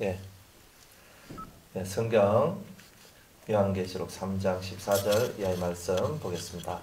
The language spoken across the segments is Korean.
예. 예, 성경 요한계시록 3장 14절 이하의 말씀 보겠습니다.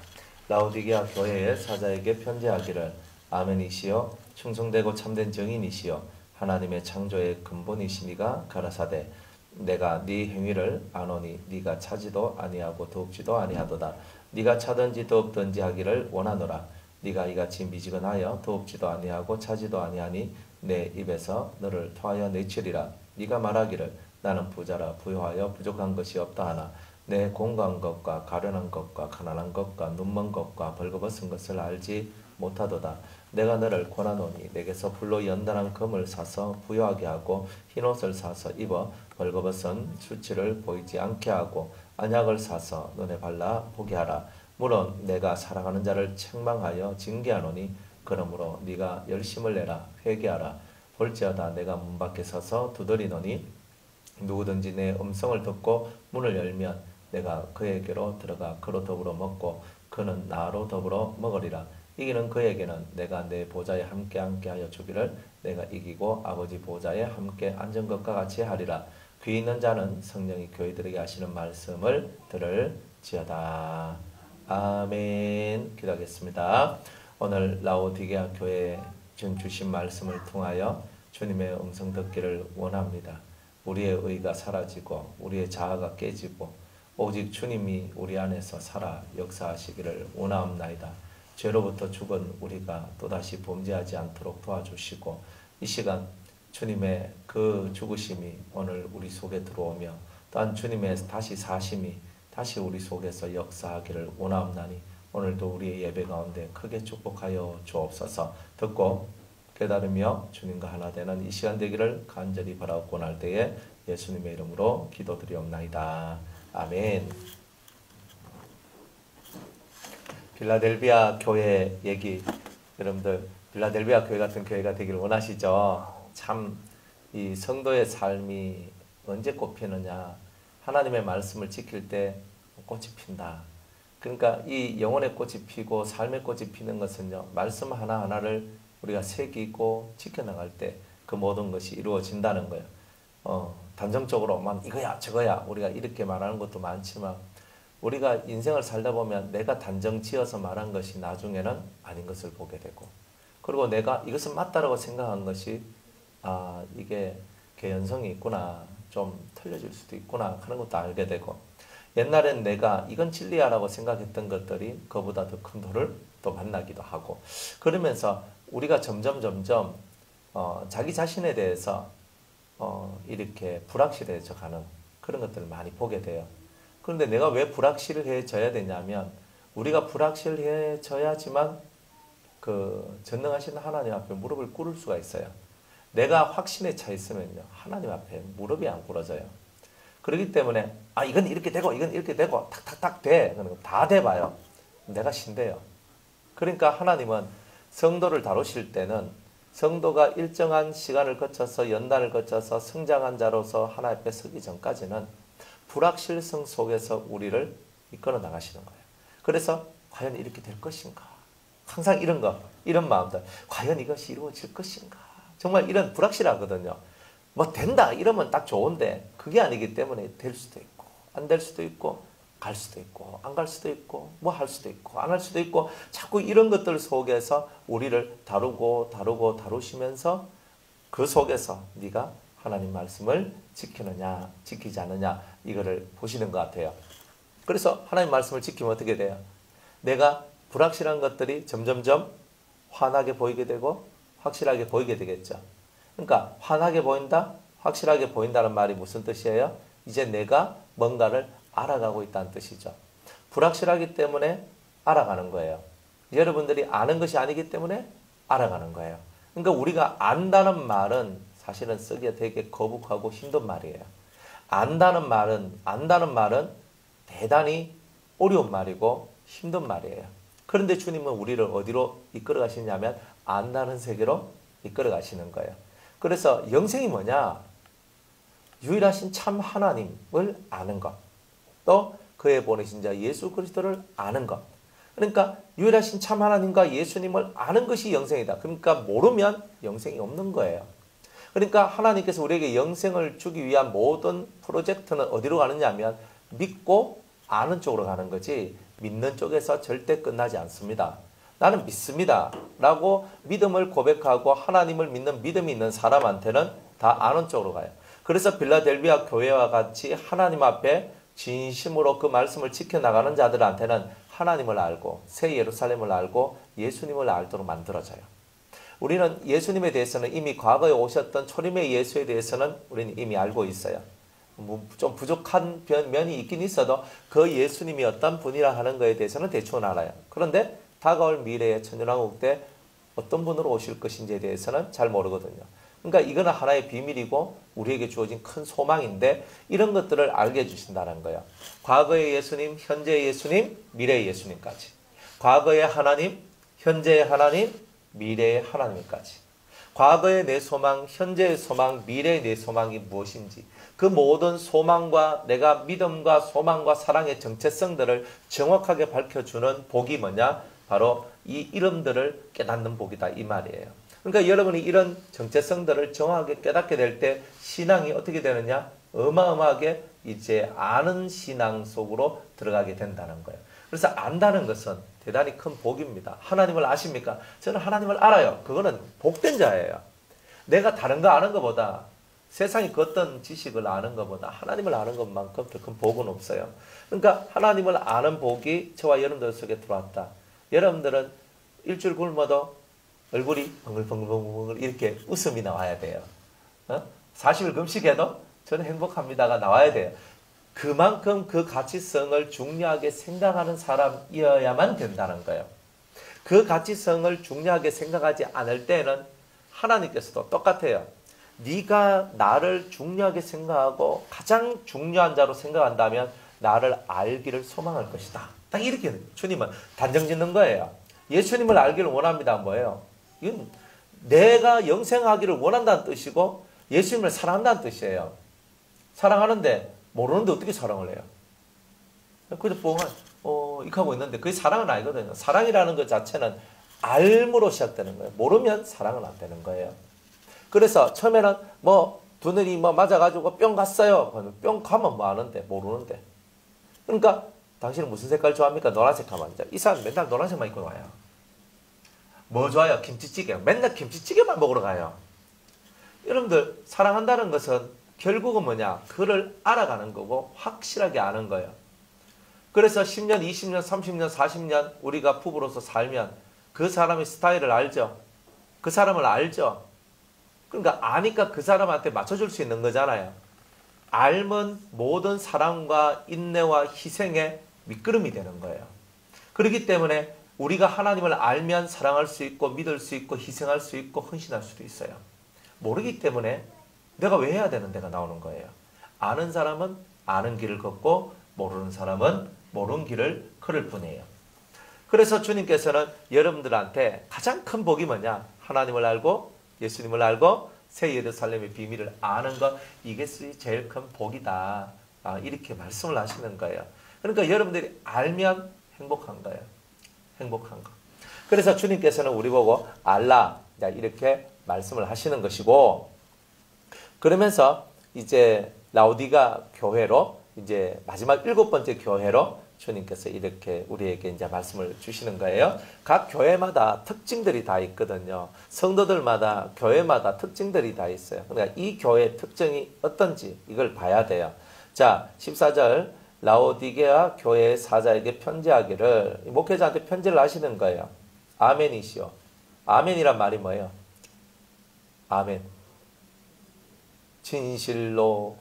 라오디게아 교회의 사자에게 편지하기를 아멘이시여 충성되고 참된 증인이시여 하나님의 창조의 근본이시니가 가라사대 내가 네 행위를 아노니 네가 차지도 아니하고 더웁지도 아니하도다. 네가 차든지 더웁든지 하기를 원하노라. 네가 이같이 미지근하여 더웁지도 아니하고 차지도 아니하니 내 입에서 너를 토하여 내치리라. 네가 말하기를 나는 부자라 부유하여 부족한 것이 없다 하나 내 공고한 것과 가련한 것과 가난한 것과 눈먼 것과 벌거벗은 것을 알지 못하도다. 내가 너를 권하노니 내게서 불로 연단한 금을 사서 부유하게 하고 흰옷을 사서 입어 벌거벗은 수치를 보이지 않게 하고 안약을 사서 눈에 발라 보게 하라. 물론 내가 사랑하는 자를 책망하여 징계하노니 그러므로 네가 열심을 내라 회개하라. 볼지어다 내가 문 밖에 서서 두드리노니 누구든지 내 음성을 듣고 문을 열면 내가 그에게로 들어가 그로 더불어 먹고 그는 나로 더불어 먹으리라. 이기는 그에게는 내가 내 보좌에 함께 하여 주기를 내가 이기고 아버지 보좌에 함께 앉은 것과 같이 하리라. 귀 있는 자는 성령이 교회들에게 하시는 말씀을 들을지어다. 아멘. 기도하겠습니다. 오늘 라오디게아 교회에 주신 말씀을 통하여 주님의 음성 듣기를 원합니다. 우리의 의가 사라지고 우리의 자아가 깨지고 오직 주님이 우리 안에서 살아 역사하시기를 원하옵나이다. 죄로부터 죽은 우리가 또다시 범죄하지 않도록 도와주시고 이 시간 주님의 그 죽으심이 오늘 우리 속에 들어오며 또한 주님의 다시 사심이 다시 우리 속에서 역사하기를 원하옵나니 오늘도 우리의 예배 가운데 크게 축복하여 주옵소서. 듣고 깨달으며 주님과 하나 되는 이 시간 되기를 간절히 바라고 날 때에 예수님의 이름으로 기도드리옵나이다. 아멘. 빌라델비아 교회 얘기, 여러분들 빌라델비아 교회 같은 교회가 되기를 원하시죠? 참 이 성도의 삶이 언제 꽃 피느냐? 하나님의 말씀을 지킬 때 꽃이 핀다. 그러니까 이 영혼의 꽃이 피고 삶의 꽃이 피는 것은요, 말씀 하나하나를 우리가 새기고 지켜나갈 때 그 모든 것이 이루어진다는 거예요. 단정적으로만 이거야 저거야 우리가 이렇게 말하는 것도 많지만 우리가 인생을 살다 보면 내가 단정 지어서 말한 것이 나중에는 아닌 것을 보게 되고, 그리고 내가 이것은 맞다라고 생각한 것이 이게 개연성이 있구나, 좀 틀려질 수도 있구나 하는 것도 알게 되고, 옛날엔 내가 이건 진리야 라고 생각했던 것들이 그보다 더 큰 돌을 또 만나기도 하고, 그러면서 우리가 점점 자기 자신에 대해서 이렇게 불확실해져 가는 그런 것들을 많이 보게 돼요. 그런데 내가 왜 불확실해져야 되냐면, 우리가 불확실해져야지만 그 전능하신 하나님 앞에 무릎을 꿇을 수가 있어요. 내가 확신에 차 있으면요, 하나님 앞에 무릎이 안 꿇어져요. 그렇기 때문에 이건 이렇게 되고 이건 이렇게 되고 탁탁탁 돼. 다 돼봐요. 내가 신대요. 그러니까 하나님은 성도를 다루실 때는 성도가 일정한 시간을 거쳐서 연단을 거쳐서 성장한 자로서 하나님 앞에 서기 전까지는 불확실성 속에서 우리를 이끌어 나가시는 거예요. 그래서 과연 이렇게 될 것인가? 항상 이런 마음들. 과연 이것이 이루어질 것인가? 정말 이런 불확실하거든요. 뭐 된다 이러면 딱 좋은데 그게 아니기 때문에 될 수도 있고 안 될 수도 있고 갈 수도 있고 안 갈 수도 있고 뭐 할 수도 있고 안 할 수도 있고, 자꾸 이런 것들 속에서 우리를 다루시면서 그 속에서 네가 하나님 말씀을 지키느냐 지키지 않느냐 이거를 보시는 것 같아요. 그래서 하나님 말씀을 지키면 어떻게 돼요? 내가 불확실한 것들이 점점점 환하게 보이게 되고 확실하게 보이게 되겠죠. 그러니까 환하게 보인다, 확실하게 보인다는 말이 무슨 뜻이에요? 이제 내가 뭔가를 알아가고 있다는 뜻이죠. 불확실하기 때문에 알아가는 거예요. 여러분들이 아는 것이 아니기 때문에 알아가는 거예요. 그러니까 우리가 안다는 말은 사실은 쓰기에 되게 거북하고 힘든 말이에요. 안다는 말은 대단히 어려운 말이고 힘든 말이에요. 그런데 주님은 우리를 어디로 이끌어 가시냐면 안다는 세계로 이끌어 가시는 거예요. 그래서 영생이 뭐냐? 유일하신 참 하나님을 아는 것, 또 그의 보내신 자 예수 그리스도를 아는 것. 그러니까 유일하신 참 하나님과 예수님을 아는 것이 영생이다. 그러니까 모르면 영생이 없는 거예요. 그러니까 하나님께서 우리에게 영생을 주기 위한 모든 프로젝트는 어디로 가느냐 하면 믿고 아는 쪽으로 가는 거지 믿는 쪽에서 절대 끝나지 않습니다. 나는 믿습니다 라고 믿음을 고백하고 하나님을 믿는 믿음이 있는 사람한테는 다 아는 쪽으로 가요. 그래서 빌라델비아 교회와 같이 하나님 앞에 진심으로 그 말씀을 지켜나가는 자들한테는 하나님을 알고 새 예루살렘을 알고 예수님을 알도록 만들어져요. 우리는 예수님에 대해서는 이미 과거에 오셨던 초림의 예수에 대해서는 우리는 이미 알고 있어요. 좀 부족한 면이 있긴 있어도 그 예수님이 어떤 분이라 하는 것에 대해서는 대충 알아요. 그런데 다가올 미래의 천년왕국 때 어떤 분으로 오실 것인지에 대해서는 잘 모르거든요. 그러니까 이거는 하나의 비밀이고 우리에게 주어진 큰 소망인데 이런 것들을 알게 해주신다는 거예요. 과거의 예수님, 현재의 예수님, 미래의 예수님까지. 과거의 하나님, 현재의 하나님, 미래의 하나님까지. 과거의 내 소망, 현재의 소망, 미래의 내 소망이 무엇인지 그 모든 소망과 내가 믿음과 소망과 사랑의 정체성들을 정확하게 밝혀주는 복이 뭐냐? 바로 이 이름들을 깨닫는 복이다 이 말이에요. 그러니까 여러분이 이런 정체성들을 정확하게 깨닫게 될 때 신앙이 어떻게 되느냐? 어마어마하게 이제 아는 신앙 속으로 들어가게 된다는 거예요. 그래서 안다는 것은 대단히 큰 복입니다. 하나님을 아십니까? 저는 하나님을 알아요. 그거는 복된 자예요. 내가 다른 거 아는 것보다 세상의 그 어떤 지식을 아는 것보다 하나님을 아는 것만큼 더 큰 복은 없어요. 그러니까 하나님을 아는 복이 저와 여러분들 속에 들어왔다. 여러분들은 일주일 굶어도 얼굴이 벙글벙글벙글 이렇게 웃음이 나와야 돼요. 40일 금식해도 저는 행복합니다가 나와야 돼요. 그만큼 그 가치성을 중요하게 생각하는 사람이어야만 된다는 거예요. 그 가치성을 중요하게 생각하지 않을 때는 하나님께서도 똑같아요. 네가 나를 중요하게 생각하고 가장 중요한 자로 생각한다면 나를 알기를 소망할 것이다. 딱 이렇게 주님은 단정 짓는 거예요. 예수님을 알기를 원합니다. 뭐예요? 이건 내가 영생하기를 원한다는 뜻이고 예수님을 사랑한다는 뜻이에요. 사랑하는데 모르는데 어떻게 사랑을 해요? 그래서 이렇게 하고 있는데 그게 사랑은 아니거든요. 사랑이라는 것 자체는 알므로 시작되는 거예요. 모르면 사랑은 안 되는 거예요. 그래서 처음에는 두뇌리 맞아가지고 뿅 갔어요. 뿅 가면 뭐 아는데 모르는데. 그러니까 당신은 무슨 색깔 좋아합니까? 노란색 하면 이 사람 맨날 노란색만 입고 와요. 뭐 좋아요? 김치찌개. 맨날 김치찌개만 먹으러 가요. 여러분들 사랑한다는 것은 결국은 뭐냐? 그를 알아가는 거고 확실하게 아는 거예요. 그래서 10년, 20년, 30년, 40년 우리가 부부로서 살면 그 사람의 스타일을 알죠. 그 사람을 알죠. 그러니까 아니까 그 사람한테 맞춰줄 수 있는 거잖아요. 알면 모든 사랑과 인내와 희생의 밑거름이 되는 거예요. 그렇기 때문에 우리가 하나님을 알면 사랑할 수 있고 믿을 수 있고 희생할 수 있고 헌신할 수도 있어요. 모르기 때문에 내가 왜 해야 되는 데가 나오는 거예요. 아는 사람은 아는 길을 걷고 모르는 사람은 모르는 길을 걸을 뿐이에요. 그래서 주님께서는 여러분들한테 가장 큰 복이 뭐냐? 하나님을 알고 예수님을 알고 새 예루살렘의 비밀을 아는 것, 이게 제일 큰 복이다. 이렇게 말씀을 하시는 거예요. 그러니까 여러분들이 알면 행복한 거예요. 행복한 거. 그래서 주님께서는 우리 보고 알라 이렇게 말씀을 하시는 것이고, 그러면서 이제 라오디가 교회로 이제 마지막 7번째 교회로 주님께서 이렇게 우리에게 이제 말씀을 주시는 거예요. 각 교회마다 특징들이 다 있거든요. 성도들마다 교회마다 특징들이 다 있어요. 그러니까 이 교회의 특징이 어떤지 이걸 봐야 돼요. 자, 14절 라오디게아 교회의 사자에게 편지하기를, 목회자한테 편지를 하시는 거예요. 아멘이시오. 아멘이란 말이 뭐예요? 아멘. 진실로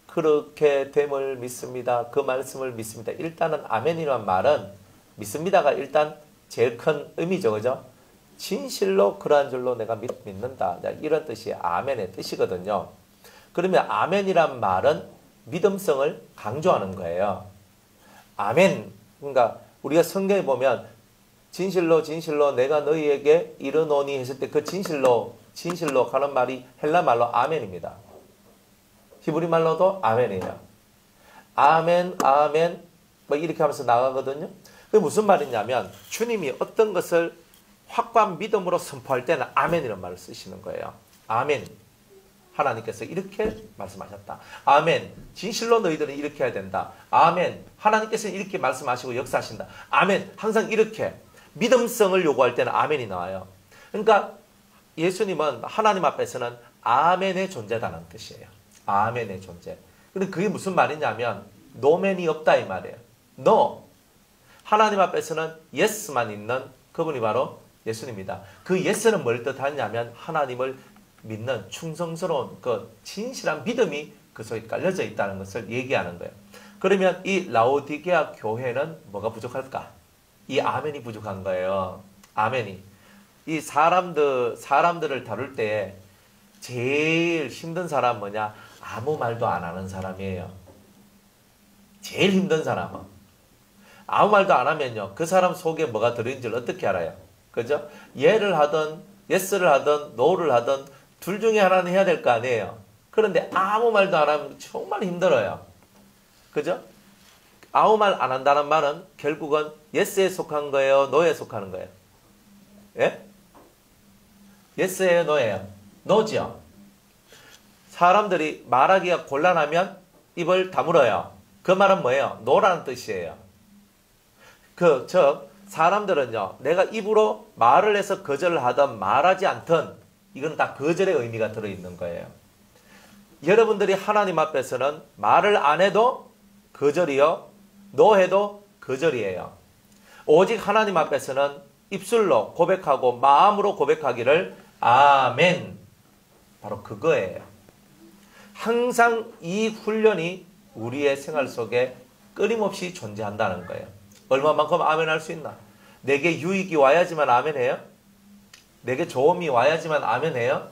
그렇게 됨을 믿습니다. 그 말씀을 믿습니다. 일단은 아멘이란 말은 믿습니다가 일단 제일 큰 의미죠. 그죠? 진실로 그러한 줄로 내가 믿는다. 이런 뜻이 아멘의 뜻이거든요. 그러면 아멘이란 말은 믿음성을 강조하는 거예요. 아멘. 그러니까 우리가 성경에 보면 진실로 진실로 내가 너희에게 이르노니 했을 때 그 진실로 가는 말이 헬라 말로 아멘입니다. 히브리 말로도 아멘이에요. 아멘, 아멘, 이렇게 하면서 나가거든요. 그게 무슨 말이냐면, 주님이 어떤 것을 확고한 믿음으로 선포할 때는 아멘이라는 말을 쓰시는 거예요. 아멘. 하나님께서 이렇게 말씀하셨다. 아멘. 진실로 너희들은 이렇게 해야 된다. 아멘. 하나님께서 이렇게 말씀하시고 역사하신다. 아멘. 항상 이렇게 믿음성을 요구할 때는 아멘이 나와요. 그러니까 예수님은 하나님 앞에서는 아멘의 존재다는 뜻이에요. 아멘의 존재. 근데 그게 무슨 말이냐면 노맨이 없다 이 말이에요. No. 하나님 앞에서는 yes만 있는 그분이 바로 예수님입니다. 그 yes는 뭘 뜻하냐면 하나님을 믿는 충성스러운 그 진실한 믿음이 그 속에 깔려져 있다는 것을 얘기하는 거예요. 그러면 이 라오디게아 교회는 뭐가 부족할까? 이 아멘이 부족한 거예요. 아멘이. 이 사람들을 다룰 때 제일 힘든 사람 뭐냐? 아무 말도 안 하는 사람이에요. 제일 힘든 사람은. 아무 말도 안 하면요. 그 사람 속에 뭐가 들어있는지를 어떻게 알아요? 그죠? 예를 하든, 예스를 하든, 노를 하든, 둘 중에 하나는 해야 될 거 아니에요. 그런데 아무 말도 안 하면 정말 힘들어요. 그죠? 아무 말 안 한다는 말은 결국은 예스에 속한 거예요? 노에 속하는 거예요? 예? 예스예요? 노예요? 노죠. 사람들이 말하기가 곤란하면 입을 다물어요. 그 말은 뭐예요? 노라는 뜻이에요. 즉 사람들은요. 내가 입으로 말을 해서 거절을 하든 말하지 않든 이건 다 거절의 의미가 들어있는 거예요. 여러분들이 하나님 앞에서는 말을 안 해도 거절이요. 노해도 거절이에요. 오직 하나님 앞에서는 입술로 고백하고 마음으로 고백하기를 아멘. 바로 그거예요. 항상 이 훈련이 우리의 생활 속에 끊임없이 존재한다는 거예요. 얼마만큼 아멘 할 수 있나? 내게 유익이 와야지만 아멘 해요? 내게 좋음이 와야지만 아멘 해요?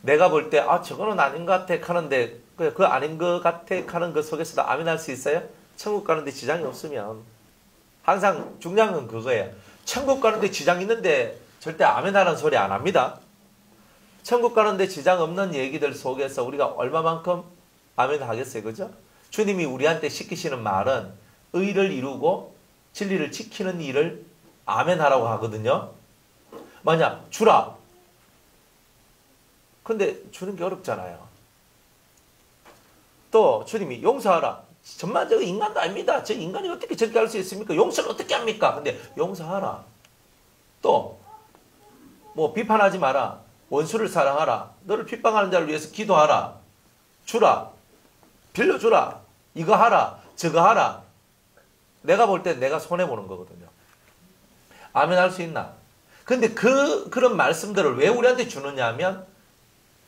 내가 볼 때 저거는 아닌 것 같아 하는데 그 아닌 것 같아 하는 그 속에서도 아멘 할 수 있어요? 천국 가는데 지장이 없으면. 항상 중요한 건 그거예요. 천국 가는데 지장 있는데 절대 아멘 하는 소리 안 합니다. 천국 가는데 지장 없는 얘기들 속에서 우리가 얼마만큼 아멘 하겠어요. 그죠? 주님이 우리한테 시키시는 말은 의를 이루고 진리를 지키는 일을 아멘 하라고 하거든요. 만약 주라. 근데 주는 게 어렵잖아요. 또 주님이 용서하라. 정말 저 인간도 아닙니다. 저 인간이 어떻게 저렇게 할 수 있습니까? 용서를 어떻게 합니까? 근데 용서하라. 또 뭐 비판하지 마라. 원수를 사랑하라. 너를 핍박하는 자를 위해서 기도하라. 주라. 빌려주라. 이거 하라. 저거 하라. 내가 볼 때 내가 손해보는 거거든요. 아멘 할 수 있나? 근데 그런 말씀들을 왜 우리한테 주느냐 하면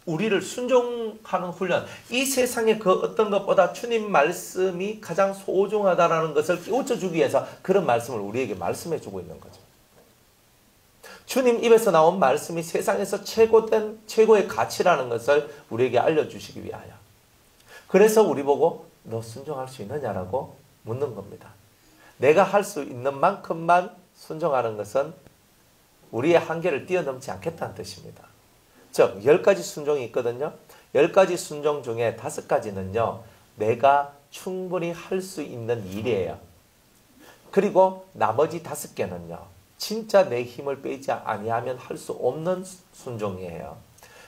우리를 순종하는 훈련. 이 세상의 그 어떤 것보다 주님 말씀이 가장 소중하다라는 것을 깨우쳐주기 위해서 그런 말씀을 우리에게 말씀해주고 있는 거죠. 주님 입에서 나온 말씀이 세상에서 최고의 가치라는 것을 우리에게 알려주시기 위하여. 그래서 우리 보고 너 순종할 수 있느냐라고 묻는 겁니다. 내가 할 수 있는 만큼만 순종하는 것은 우리의 한계를 뛰어넘지 않겠다는 뜻입니다. 즉 10가지 순종이 있거든요. 10가지 순종 중에 5가지는요. 내가 충분히 할 수 있는 일이에요. 그리고 나머지 5개는요. 진짜 내 힘을 빼지 아니하면 할 수 없는 순종이에요.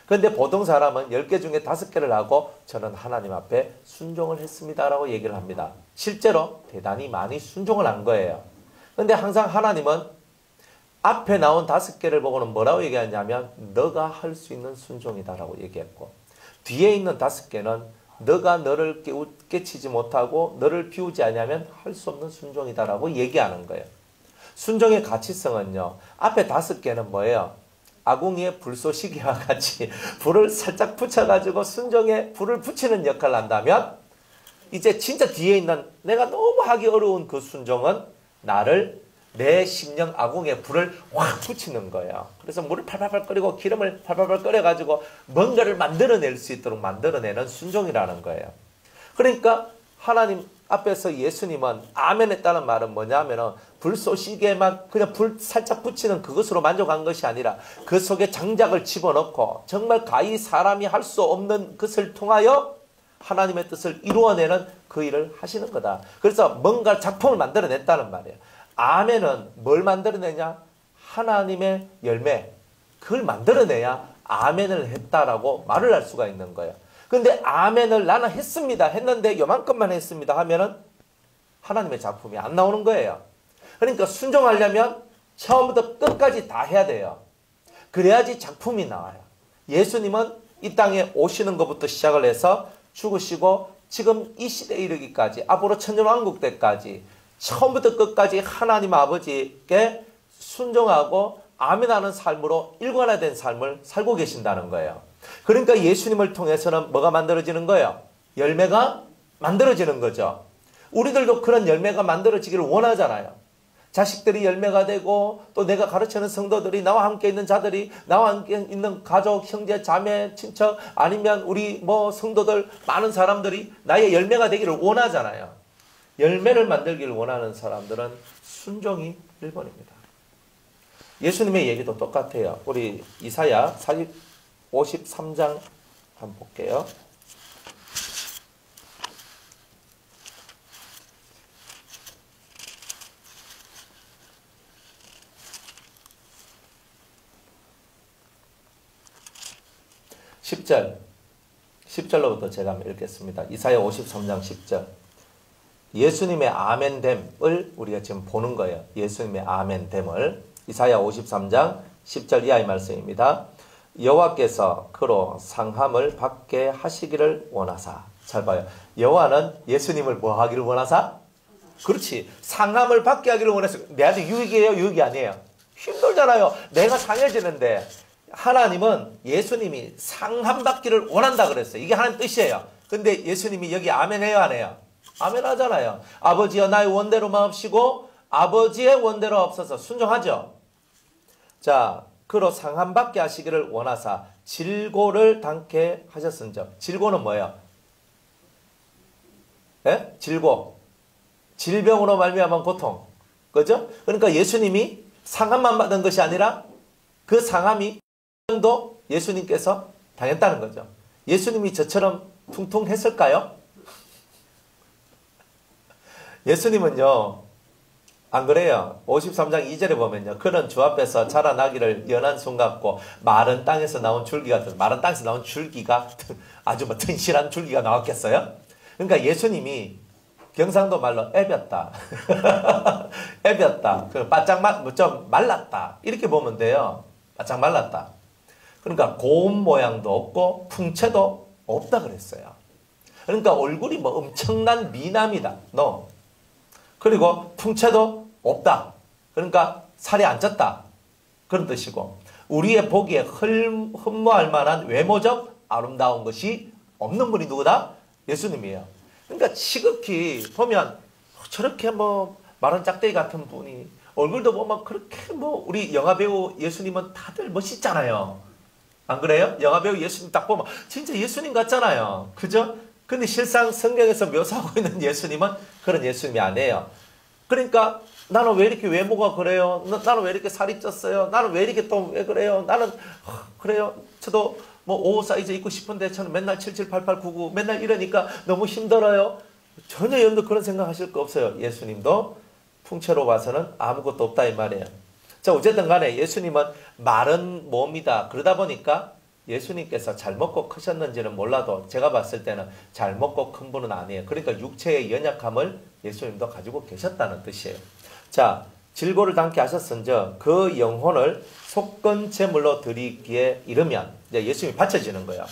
그런데 보통 사람은 10개 중에 5개를 하고 저는 하나님 앞에 순종을 했습니다라고 얘기를 합니다. 실제로 대단히 많이 순종을 한 거예요. 그런데 항상 하나님은 앞에 나온 5개를 보고는 뭐라고 얘기하냐면 너가 할 수 있는 순종이다라고 얘기했고 뒤에 있는 5개는 너가 너를 깨치지 못하고 너를 비우지 않으면 할 수 없는 순종이다라고 얘기하는 거예요. 순종의 가치성은요. 앞에 5개는 뭐예요? 아궁이에 불쏘시개와 같이 불을 살짝 붙여가지고 순종에 불을 붙이는 역할을 한다면 이제 진짜 뒤에 있는 내가 너무 하기 어려운 그 순종은 나를 내 심령 아궁이에 불을 확 붙이는 거예요. 그래서 물을 팔팔팔 끓이고 기름을 팔팔팔 끓여가지고 뭔가를 만들어낼 수 있도록 만들어내는 순종이라는 거예요. 그러니까 하나님 앞에서 예수님은 아멘 했다는 말은 뭐냐면은 불 쏘시개만 그냥 불 살짝 붙이는 그것으로 만족한 것이 아니라 그 속에 장작을 집어넣고 정말 가히 사람이 할 수 없는 것을 통하여 하나님의 뜻을 이루어내는 그 일을 하시는 거다. 그래서 뭔가 작품을 만들어냈다는 말이에요. 아멘은 뭘 만들어내냐? 하나님의 열매, 그걸 만들어내야 아멘을 했다라고 말을 할 수가 있는 거예요. 근데 아멘을 나는 했습니다, 했는데 요만큼만 했습니다 하면은 하나님의 작품이 안 나오는 거예요. 그러니까 순종하려면 처음부터 끝까지 다 해야 돼요. 그래야지 작품이 나와요. 예수님은 이 땅에 오시는 것부터 시작을 해서 죽으시고 지금 이 시대에 이르기까지, 앞으로 천년왕국 때까지 처음부터 끝까지 하나님 아버지께 순종하고 아멘하는 삶으로 일관화된 삶을 살고 계신다는 거예요. 그러니까 예수님을 통해서는 뭐가 만들어지는 거예요? 열매가 만들어지는 거죠. 우리들도 그런 열매가 만들어지기를 원하잖아요. 자식들이 열매가 되고, 또 내가 가르치는 성도들이, 나와 함께 있는 자들이, 나와 함께 있는 가족, 형제, 자매, 친척, 아니면 우리 성도들, 많은 사람들이 나의 열매가 되기를 원하잖아요. 열매를 만들기를 원하는 사람들은 순종이 1번입니다. 예수님의 얘기도 똑같아요. 우리 이사야 53장 한번 볼게요. (10절) 10절로부터 제가 한번 읽겠습니다. 이사야 53장 10절. 예수님의 아멘됨을 우리가 지금 보는 거예요. 예수님의 아멘됨을. 이사야 53장 10절 이하의 말씀입니다. 여호와께서 그로 상함을 받게 하시기를 원하사. 잘 봐요. 여호와는 예수님을 뭐 하기를 원하사? 그렇지. 상함을 받게 하기를 원해서. 내한테 유익이에요? 유익이 아니에요? 힘들잖아요. 내가 상해지는데. 하나님은 예수님이 상함 받기를 원한다 그랬어요. 이게 하나님 뜻이에요. 근데 예수님이 여기 아멘 해요, 안 해요? 아멘 하잖아요. 아버지여 나의 원대로 마옵시고 아버지의 원대로 없어서 순종하죠. 자, 그로 상함 받게 하시기를 원하사 질고를 당케 하셨은즉. 질고는 뭐예요? 예? 질고. 질병으로 말미암은 고통. 그죠? 그러니까 예수님이 상함만 받은 것이 아니라 그 상함이 도 예수님께서 당했다는 거죠. 예수님이 저처럼 퉁퉁했을까요? 예수님은요, 안 그래요? 53장 2절에 보면요, 그는 주 앞에서 자라나기를 연한 손 같고 마른 땅에서 나온 줄기 같은, 마른 땅에서 나온 줄기가 아주 튼실한 줄기가 나왔겠어요? 그러니까 예수님이 경상도 말로 애볐다. 애볐다. 바짝 좀 말랐다. 이렇게 보면 돼요. 바짝 말랐다. 그러니까 고운 모양도 없고 풍채도 없다 그랬어요. 그러니까 얼굴이 엄청난 미남이다. No. 그리고 풍채도 없다. 그러니까 살이 안 쪘다. 그런 뜻이고, 우리의 보기에 흠모할 만한 외모적 아름다운 것이 없는 분이 누구다? 예수님이에요. 그러니까 지극히 보면 저렇게 마른 짝대기 같은 분이, 얼굴도 보면 그렇게 우리 영화배우 예수님은 다들 멋있잖아요. 안 그래요? 영화배우 예수님 딱 보면 진짜 예수님 같잖아요. 그죠? 근데 실상 성경에서 묘사하고 있는 예수님은 그런 예수님이 아니에요. 그러니까 나는 왜 이렇게 외모가 그래요? 나는 왜 이렇게 살이 쪘어요? 나는 왜 이렇게 또 왜 그래요? 나는 그래요. 저도 55 사이즈 입고 싶은데 저는 맨날 77, 88, 99 맨날 이러니까 너무 힘들어요. 전혀 여러분들 그런 생각하실 거 없어요. 예수님도 풍채로 봐서는 아무것도 없다 이 말이에요. 자, 어쨌든 간에 예수님은 마른 몸이다. 그러다 보니까 예수님께서 잘 먹고 크셨는지는 몰라도 제가 봤을 때는 잘 먹고 큰 분은 아니에요. 그러니까 육체의 연약함을 예수님도 가지고 계셨다는 뜻이에요. 자, 질고를 당케 하셨은즉 그 영혼을 속건 제물로 드리기에 이르면, 이제 예수님이 바쳐지는 거예요.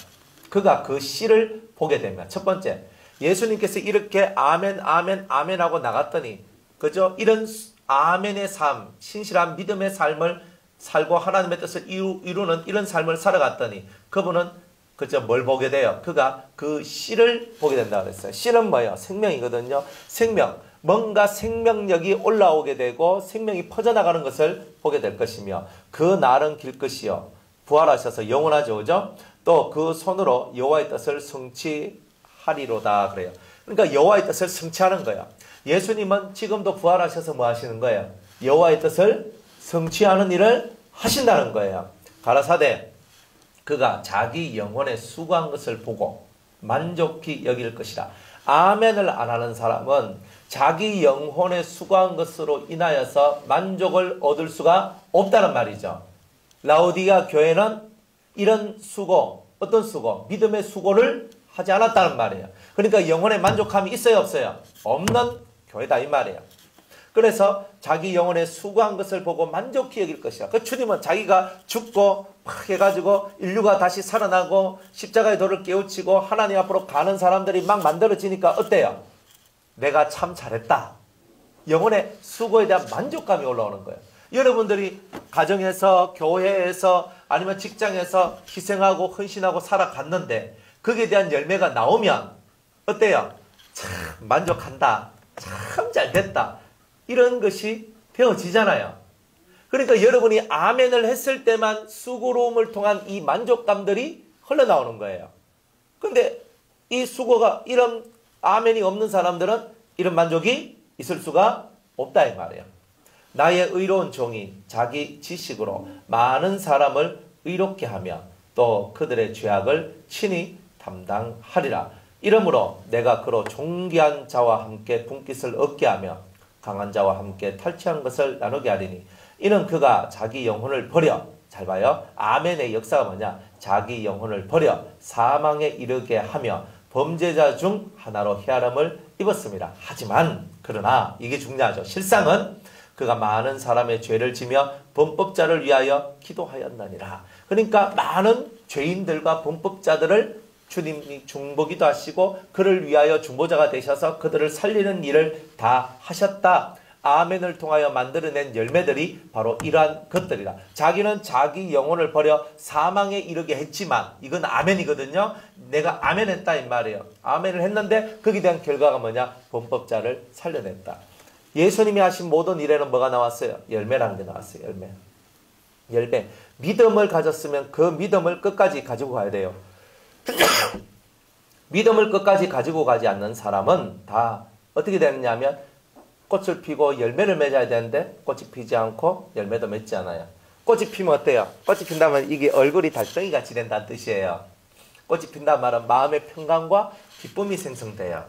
그가 그 씨를 보게 되면, 첫 번째, 예수님께서 이렇게 아멘 아멘 아멘 하고 나갔더니, 그죠? 이런 아멘의 삶, 신실한 믿음의 삶을 살고 하나님의 뜻을 이루는 이런 삶을 살아갔더니 그분은 그저 뭘 보게 돼요? 그가 그 씨를 보게 된다고 그랬어요. 씨는 뭐예요? 생명이거든요. 생명. 뭔가 생명력이 올라오게 되고 생명이 퍼져나가는 것을 보게 될 것이며, 그 날은 길 것이요. 부활하셔서 영원하죠. 그죠? 또 그 손으로 여호와의 뜻을 성취하리로다 그래요. 그러니까 여호와의 뜻을 성취하는 거예요. 예수님은 지금도 부활하셔서 뭐 하시는 거예요? 여호와의 뜻을 성취하는 일을 하신다는 거예요. 가라사대 그가 자기 영혼에 수고한 것을 보고 만족히 여길 것이라. 아멘을 안 하는 사람은 자기 영혼에 수고한 것으로 인하여서 만족을 얻을 수가 없다는 말이죠. 라오디게아 교회는 이런 수고, 어떤 수고? 믿음의 수고를 하지 않았다는 말이에요. 그러니까 영혼의 만족함이 있어요, 없어요? 없는 교회다 이 말이에요. 그래서 자기 영혼에 수고한 것을 보고 만족히 여길 것이야. 그 주님은 자기가 죽고 막 해가지고 인류가 다시 살아나고 십자가의 도를 깨우치고 하나님 앞으로 가는 사람들이 막 만들어지니까 어때요? 내가 참 잘했다. 영혼의 수고에 대한 만족감이 올라오는 거예요. 여러분들이 가정에서, 교회에서, 아니면 직장에서 희생하고 헌신하고 살아갔는데 거기에 대한 열매가 나오면 어때요? 참 만족한다. 참 잘됐다. 이런 것이 되어지잖아요. 그러니까 여러분이 아멘을 했을 때만 수고로움을 통한 이 만족감들이 흘러나오는 거예요. 근데 이 수고가 이런 아멘이 없는 사람들은 이런 만족이 있을 수가 없다 이 말이에요. 나의 의로운 종이 자기 지식으로 많은 사람을 의롭게 하며 또 그들의 죄악을 친히 담당하리라. 이러므로 내가 그로 존귀한 자와 함께 분깃을 얻게 하며 강한 자와 함께 탈취한 것을 나누게 하리니 이는 그가 자기 영혼을 버려, 잘 봐요. 아멘의 역사가 뭐냐? 자기 영혼을 버려 사망에 이르게 하며 범죄자 중 하나로 헤아림을 입었습니다. 하지만 그러나 이게 중요하죠. 실상은 그가 많은 사람의 죄를 지며 범법자를 위하여 기도하였나니라. 그러니까 많은 죄인들과 범법자들을 주님이 중보기도 하시고 그를 위하여 중보자가 되셔서 그들을 살리는 일을 다 하셨다. 아멘을 통하여 만들어낸 열매들이 바로 이러한 것들이다. 자기는 자기 영혼을 버려 사망에 이르게 했지만 이건 아멘이거든요. 내가 아멘했다 이 말이에요. 아멘을 했는데 거기에 대한 결과가 뭐냐? 범법자를 살려냈다. 예수님이 하신 모든 일에는 뭐가 나왔어요? 열매라는 게 나왔어요. 열매. 믿음을 가졌으면 그 믿음을 끝까지 가지고 가야 돼요. 믿음을 끝까지 가지고 가지 않는 사람은 다 어떻게 되느냐면 꽃을 피고 열매를 맺어야 되는데 꽃이 피지 않고 열매도 맺지 않아요. 꽃이 피면 어때요? 꽃이 핀다면 이게 얼굴이 달덩이같이 된다는 뜻이에요. 꽃이 핀다는 말은 마음의 평강과 기쁨이 생성돼요.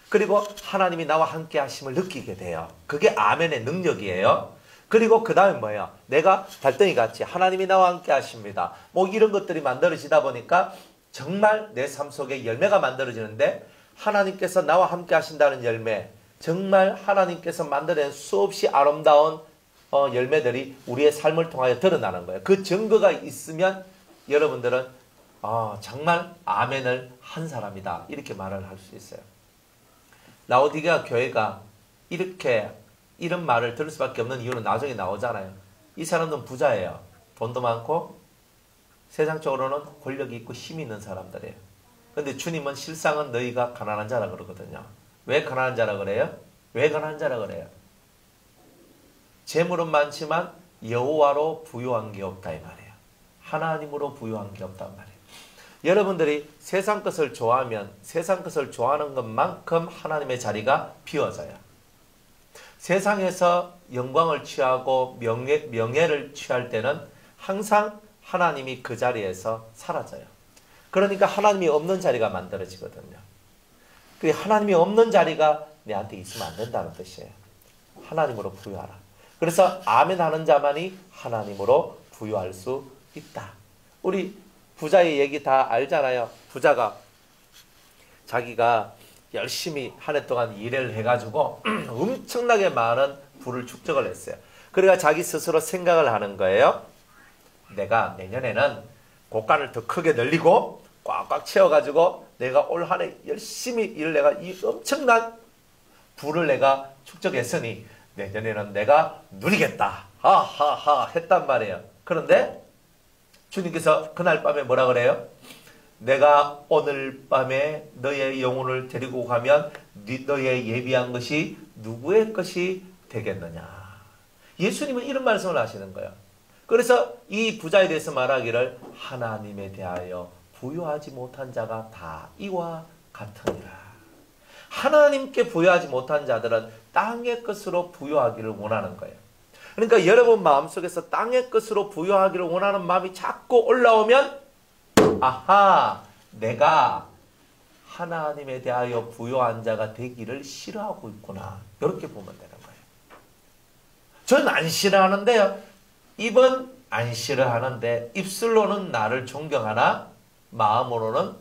그리고 하나님이 나와 함께 하심을 느끼게 돼요. 그게 아멘의 능력이에요. 그리고 그 다음에 뭐예요? 내가 달덩이같이 하나님이 나와 함께 하십니다. 뭐 이런 것들이 만들어지다 보니까 정말 내 삶 속에 열매가 만들어지는데 하나님께서 나와 함께 하신다는 열매, 정말 하나님께서 만들어낸 수없이 아름다운 열매들이 우리의 삶을 통하여 드러나는 거예요. 그 증거가 있으면 여러분들은 정말 아멘을 한 사람이다 이렇게 말을 할 수 있어요. 라오디게아 교회가 이런 말을 들을 수밖에 없는 이유는 나중에 나오잖아요. 이 사람들은 부자예요. 돈도 많고 세상적으로는 권력이 있고 힘이 있는 사람들이에요. 그런데 주님은 실상은 너희가 가난한 자라 그러거든요. 왜 가난한 자라 그래요? 왜 가난한 자라 그래요? 재물은 많지만 여호와로 부유한 게 없다 이 말이에요. 하나님으로 부유한 게 없단 말이에요. 여러분들이 세상 것을 좋아하면 세상 것을 좋아하는 것만큼 하나님의 자리가 비워져요. 세상에서 영광을 취하고 명예를 취할 때는 항상 하나님이 그 자리에서 사라져요. 그러니까 하나님이 없는 자리가 만들어지거든요. 그 하나님이 없는 자리가 내한테 있으면 안 된다는 뜻이에요. 하나님으로 부유하라. 그래서 아멘 하는 자만이 하나님으로 부유할 수 있다. 우리 부자의 얘기 다 알잖아요. 부자가 자기가 열심히 한 해 동안 일을 해가지고 엄청나게 많은 부를 축적을 했어요. 그래가 자기 스스로 생각을 하는 거예요. 내가 내년에는 곳간을 더 크게 늘리고 꽉꽉 채워가지고 내가 올 한 해 열심히 일을 내가 이 엄청난 부를 내가 축적했으니 내년에는 내가 누리겠다. 하하하 했단 말이에요. 그런데 주님께서 그날 밤에 뭐라 그래요? 내가 오늘 밤에 너의 영혼을 데리고 가면 너의 예비한 것이 누구의 것이 되겠느냐. 예수님은 이런 말씀을 하시는 거예요. 그래서 이 부자에 대해서 말하기를 하나님에 대하여 부유하지 못한 자가 다 이와 같으니라. 하나님께 부유하지 못한 자들은 땅의 것으로 부유하기를 원하는 거예요. 그러니까 여러분 마음속에서 땅의 것으로 부유하기를 원하는 마음이 자꾸 올라오면 아하, 내가 하나님에 대하여 부요한 자가 되기를 싫어하고 있구나. 이렇게 보면 되는 거예요. 저는 안 싫어하는데요. 입은 안 싫어하는데 입술로는 나를 존경하나 마음으로는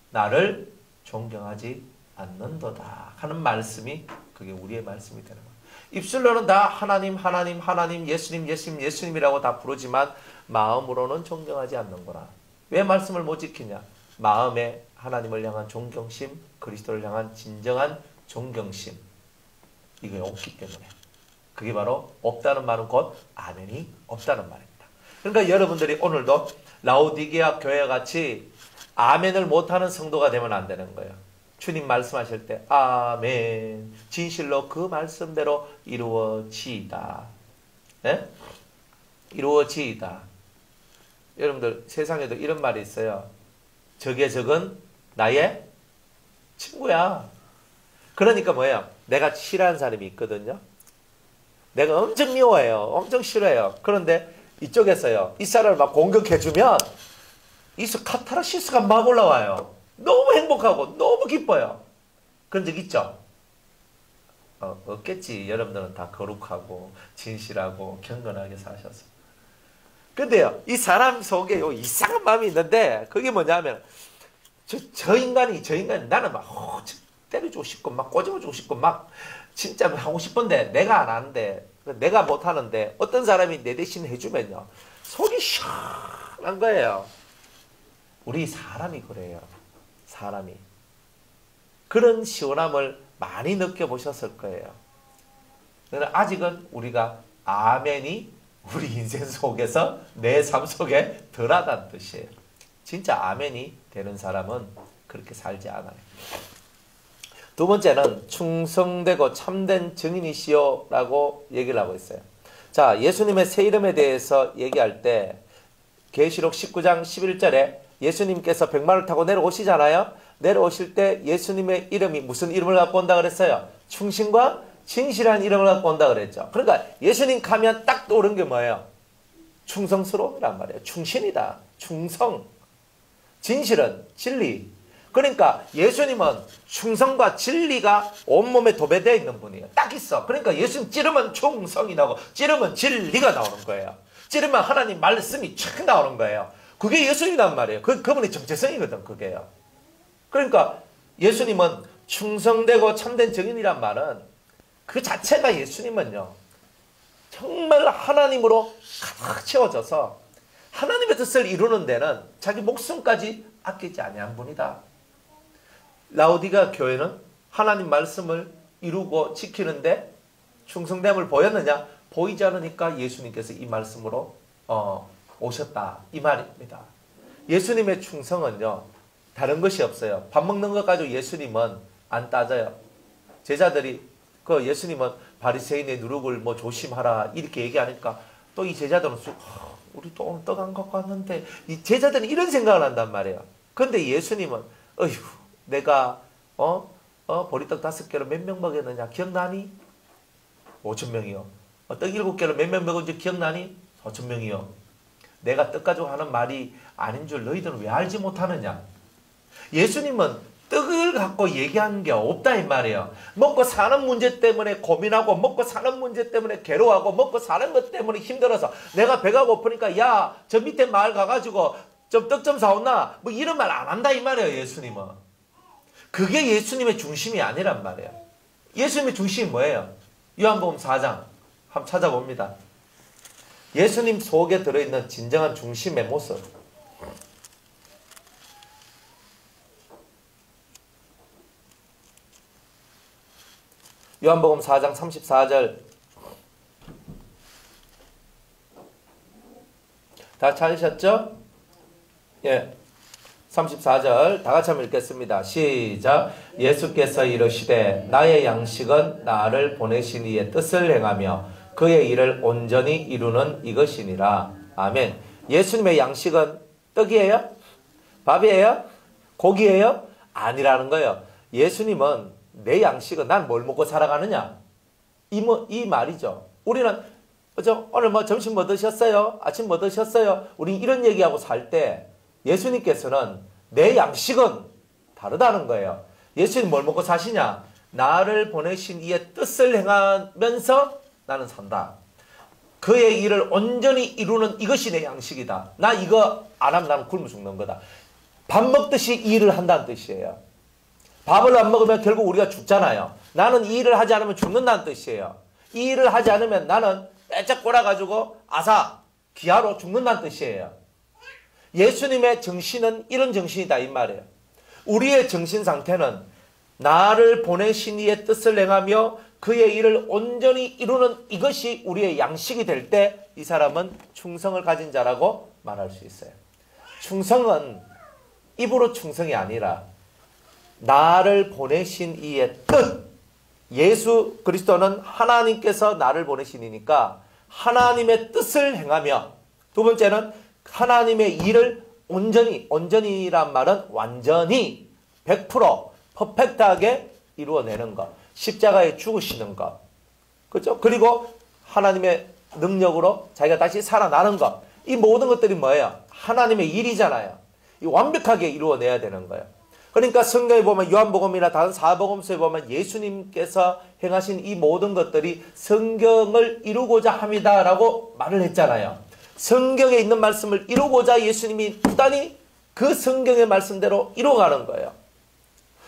나를 존경하지 않는도다 하는 말씀이 그게 우리의 말씀이 되는 거예요. 입술로는 다 하나님 하나님 하나님 예수님 예수님 예수님이라고 다 부르지만 마음으로는 존경하지 않는구나. 왜 말씀을 못 지키냐? 마음에 하나님을 향한 존경심, 그리스도를 향한 진정한 존경심, 이게 없기 때문에. 그게 바로 없다는 말은 곧 아멘이 없다는 말입니다. 그러니까 여러분들이 오늘도 라오디게아 교회와 같이 아멘을 못하는 성도가 되면 안 되는 거예요. 주님 말씀하실 때 아멘, 진실로 그 말씀대로 이루어지이다. 네? 이루어지이다. 여러분들 세상에도 이런 말이 있어요. 적의 적은 나의 친구야. 그러니까 뭐예요? 내가 싫어하는 사람이 있거든요. 내가 엄청 미워해요. 엄청 싫어해요. 그런데 이쪽에서요, 이 사람을 막 공격해주면 이 카타르시스가 막 올라와요. 너무 행복하고 너무 기뻐요. 그런 적 있죠? 없겠지. 여러분들은 다 거룩하고 진실하고 경건하게 사셔서. 근데요, 이 사람 속에 이상한 마음이 있는데 그게 뭐냐면 저 인간이 나는 막 때려주고 싶고 막 꼬집어주고 싶고 막 진짜 하고 싶은데 내가 안 하는데, 내가 못 하는데 어떤 사람이 내 대신 해주면요 속이 시원한 거예요. 우리 사람이 그래요. 사람이 그런 시원함을 많이 느껴보셨을 거예요. 그러나 아직은 우리가 아멘이 우리 인생 속에서 내 삶 속에 덜하다는 뜻이에요. 진짜 아멘이 되는 사람은 그렇게 살지 않아요. 두 번째는 충성되고 참된 증인이시오 라고 얘기를 하고 있어요. 자, 예수님의 새 이름에 대해서 얘기할 때 계시록 19장 11절에 예수님께서 백마를 타고 내려오시잖아요. 내려오실 때 예수님의 이름이 무슨 이름을 갖고 온다 그랬어요? 충신과 진실한 이름을 갖고 온다 그랬죠. 그러니까 예수님 가면 딱 떠오른 게 뭐예요? 충성스러움이란 말이에요. 충신이다. 충성. 진실은 진리. 그러니까 예수님은 충성과 진리가 온몸에 도배되어 있는 분이에요. 딱 있어. 그러니까 예수님 찌르면 충성이 나오고 찌르면 진리가 나오는 거예요. 찌르면 하나님 말씀이 촥 나오는 거예요. 그게 예수님이란 말이에요. 그분의 정체성이거든, 그게요. 그러니까 예수님은 충성되고 참된 증인이란 말은 그 자체가 예수님은요, 정말 하나님으로 가득 채워져서 하나님의 뜻을 이루는 데는 자기 목숨까지 아끼지 아니한 분이다. 라오디게아 교회는 하나님 말씀을 이루고 지키는데 충성됨을 보였느냐? 보이지 않으니까 예수님께서 이 말씀으로 오셨다, 이 말입니다. 예수님의 충성은요 다른 것이 없어요. 밥 먹는 것 가지고 예수님은 안 따져요. 제자들이 그 예수님은 바리새인의 누룩을 뭐 조심하라 이렇게 얘기하니까 또 이 제자들은 우리 또 오늘 떡 안 갖고 왔는데, 이 제자들은 이런 생각을 한단 말이에요. 그런데 예수님은 어휴, 내가 보리떡 5개로 몇 명 먹였느냐 기억나니? 5,000명이요. 떡 7개로 몇 명 먹은지 기억나니? 4,000명이요. 내가 떡 가지고 하는 말이 아닌 줄 너희들은 왜 알지 못하느냐? 예수님은 떡을 갖고 얘기하는 게 없다 이 말이에요. 먹고 사는 문제 때문에 고민하고 먹고 사는 문제 때문에 괴로워하고 먹고 사는 것 때문에 힘들어서 내가 배가 고프니까 야, 저 밑에 마을 가가지고 좀 떡 좀 사온나? 뭐 이런 말 안 한다 이 말이에요. 예수님은. 그게 예수님의 중심이 아니란 말이에요. 예수님의 중심이 뭐예요? 요한복음 4장 한번 찾아봅니다. 예수님 속에 들어있는 진정한 중심의 모습. 요한복음 4장 34절 다 찾으셨죠? 예, 34절 다 같이 한번 읽겠습니다. 시작. 예수께서 이르시되 나의 양식은 나를 보내신 이의 뜻을 행하며 그의 일을 온전히 이루는 이것이니라. 아멘. 예수님의 양식은 떡이에요? 밥이에요? 고기예요? 아니라는 거예요. 예수님은 내 양식은 난 뭘 먹고 살아가느냐? 이 말이죠. 우리는 오늘 뭐 점심 뭐 드셨어요? 아침 뭐 드셨어요? 우리 이런 얘기하고 살 때 예수님께서는 내 양식은 다르다는 거예요. 예수님 뭘 먹고 사시냐? 나를 보내신 이의 뜻을 행하면서 나는 산다. 그의 일을 온전히 이루는 이것이 내 양식이다. 나 이거 안 하면 나는 굶어 죽는 거다. 밥 먹듯이 이 일을 한다는 뜻이에요. 밥을 안 먹으면 결국 우리가 죽잖아요. 나는 이 일을 하지 않으면 죽는다는 뜻이에요. 이 일을 하지 않으면 나는 빼짝 꼬라가지고 아사, 기아로 죽는다는 뜻이에요. 예수님의 정신은 이런 정신이다 이 말이에요. 우리의 정신 상태는 나를 보내신 이의 뜻을 행하며 그의 일을 온전히 이루는 이것이 우리의 양식이 될 때 이 사람은 충성을 가진 자라고 말할 수 있어요. 충성은 입으로 충성이 아니라 나를 보내신 이의 뜻. 예수 그리스도는 하나님께서 나를 보내시니까 하나님의 뜻을 행하며, 두 번째는 하나님의 일을 온전히란 말은 완전히 100% 퍼펙트하게 이루어내는 것. 십자가에 죽으시는 것. 그렇죠? 그리고 하나님의 능력으로 자기가 다시 살아나는 것. 이 모든 것들이 뭐예요? 하나님의 일이잖아요. 이 완벽하게 이루어내야 되는 거예요. 그러니까 성경에 보면 요한복음이나 다른 사복음서에 보면 예수님께서 행하신 이 모든 것들이 성경을 이루고자 합니다라고 말을 했잖아요. 성경에 있는 말씀을 이루고자 예수님이 부단히 그 성경의 말씀대로 이루어가는 거예요.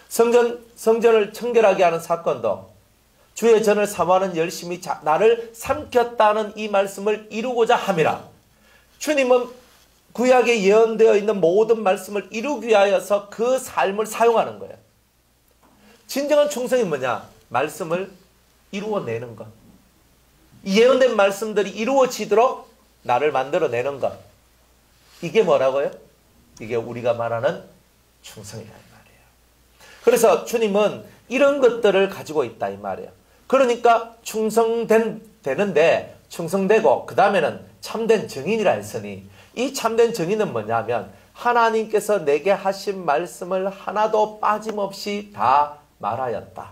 성전을 청결하게 하는 사건도 주의 전을 사모하는 열심히 나를 삼켰다는 이 말씀을 이루고자 함이라. 주님은 구약에 예언되어 있는 모든 말씀을 이루기 위하여서 그 삶을 사용하는 거예요. 진정한 충성이 뭐냐? 말씀을 이루어내는 것. 예언된 말씀들이 이루어지도록 나를 만들어내는 것. 이게 뭐라고요? 이게 우리가 말하는 충성이다 이 말이에요. 그래서 주님은 이런 것들을 가지고 있다 이 말이에요. 그러니까 충성되는데 충성되고 그 다음에는 참된 증인이라 했으니, 이 참된 증인은 뭐냐면 하나님께서 내게 하신 말씀을 하나도 빠짐없이 다 말하였다.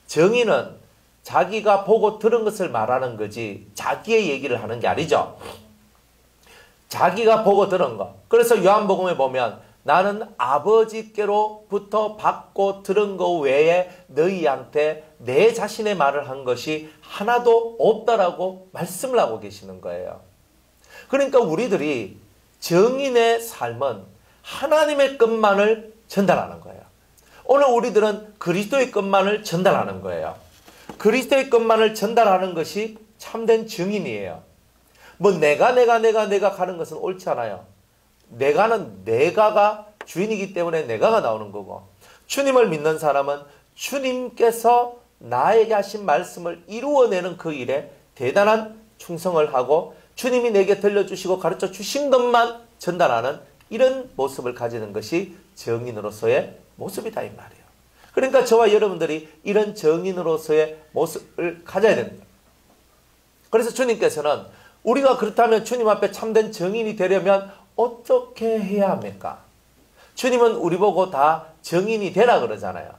증인은 자기가 보고 들은 것을 말하는 거지 자기의 얘기를 하는 게 아니죠. 자기가 보고 들은 것. 그래서 요한복음에 보면 나는 아버지께로부터 받고 들은 것 외에 너희한테 내 자신의 말을 한 것이 하나도 없다라고 말씀을 하고 계시는 거예요. 그러니까 우리들이 증인의 삶은 하나님의 것만을 전달하는 거예요. 오늘 우리들은 그리스도의 것만을 전달하는 거예요. 그리스도의 것만을 전달하는 것이 참된 증인이에요. 뭐 내가 가는 것은 옳지 않아요. 내가가 주인이기 때문에 내가가 나오는 거고, 주님을 믿는 사람은 주님께서 나에게 하신 말씀을 이루어내는 그 일에 대단한 충성을 하고 주님이 내게 들려주시고 가르쳐 주신 것만 전달하는 이런 모습을 가지는 것이 정인으로서의 모습이다 이 말이에요. 그러니까 저와 여러분들이 이런 정인으로서의 모습을 가져야 됩니다. 그래서 주님께서는 우리가 그렇다면 주님 앞에 참된 정인이 되려면 어떻게 해야 합니까? 주님은 우리 보고 다 정인이 되라 그러잖아요.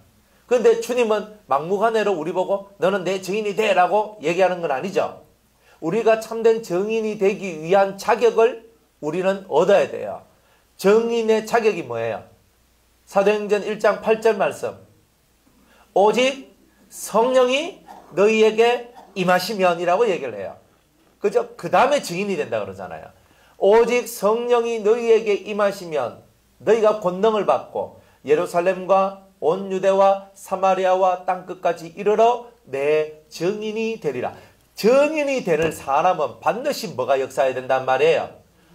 그런데 주님은 막무가내로 우리 보고 너는 내 증인이 되라고 얘기하는 건 아니죠. 우리가 참된 증인이 되기 위한 자격을 우리는 얻어야 돼요. 증인의 자격이 뭐예요? 사도행전 1장 8절 말씀. 오직 성령이 너희에게 임하시면이라고 얘기를 해요. 그죠? 그 다음에 증인이 된다 그러잖아요. 오직 성령이 너희에게 임하시면 너희가 권능을 받고 예루살렘과 온 유대와 사마리아와 땅끝까지 이르러 내 증인이 되리라. 증인이 되는 사람은 반드시 뭐가 역사해야 된단 말이에요?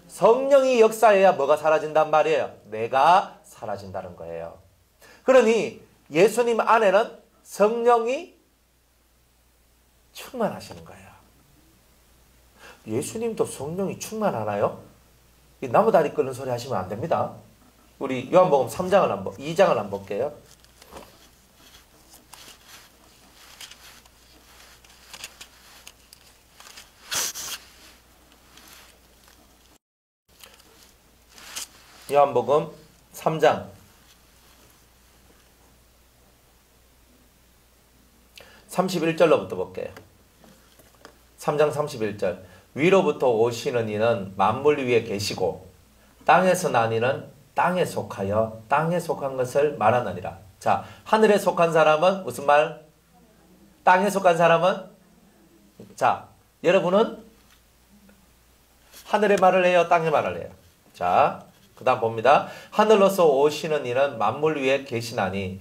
성령이 역사해야 뭐가 사라진단 말이에요? 내가 사라진다는 거예요. 그러니 예수님 안에는 성령이 충만하시는 거예요. 예수님도 성령이 충만하나요? 이 나무다리 끄는 소리 하시면 안 됩니다. 우리 요한복음 2장을 한번 볼게요. 요한복음 3장 31절로부터 볼게요. 3장 31절. 위로부터 오시는 이는 만물 위에 계시고 땅에서 난 이는 땅에 속하여 땅에 속한 것을 말하느니라. 자, 하늘에 속한 사람은 무슨 말? 땅에 속한 사람은? 자, 여러분은 하늘의 말을 해요? 땅의 말을 해요? 자, 그 다음 봅니다. 하늘로서 오시는 이는 만물 위에 계시나니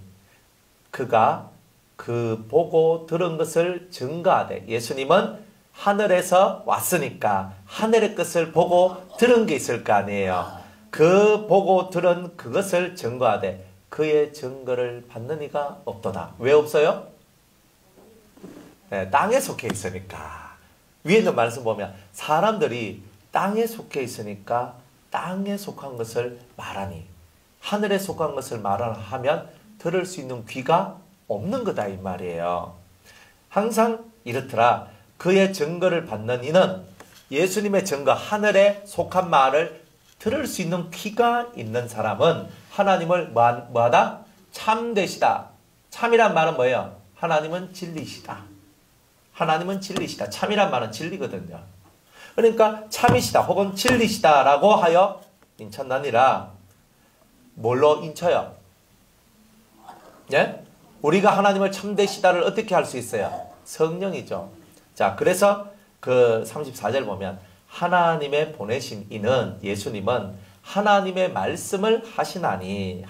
그가 그 보고 들은 것을 증거하되, 예수님은 하늘에서 왔으니까 하늘의 것을 보고 들은 게 있을 거 아니에요. 그 보고 들은 그것을 증거하되 그의 증거를 받는 이가 없도다. 왜 없어요? 네, 땅에 속해 있으니까. 위에 있는 말씀 보면 사람들이 땅에 속해 있으니까 땅에 속한 것을 말하니, 하늘에 속한 것을 말하면 들을 수 있는 귀가 없는 거다 이 말이에요. 항상 이렇더라. 그의 증거를 받는 이는, 예수님의 증거, 하늘에 속한 말을 들을 수 있는 귀가 있는 사람은 하나님을 뭐하다? 참되시다. 참이란 말은 뭐예요? 하나님은 진리시다. 하나님은 진리시다. 참이란 말은 진리거든요. 그러니까 참이시다 혹은 진리시다라고 하여 인천나니라. 뭘로 인쳐요? 예? 우리가 하나님을 참되시다를 어떻게 할 수 있어요? 성령이죠. 자, 그래서 그 34절 보면 하나님의 보내신 이는, 예수님은 하나님의 말씀을 하시나니,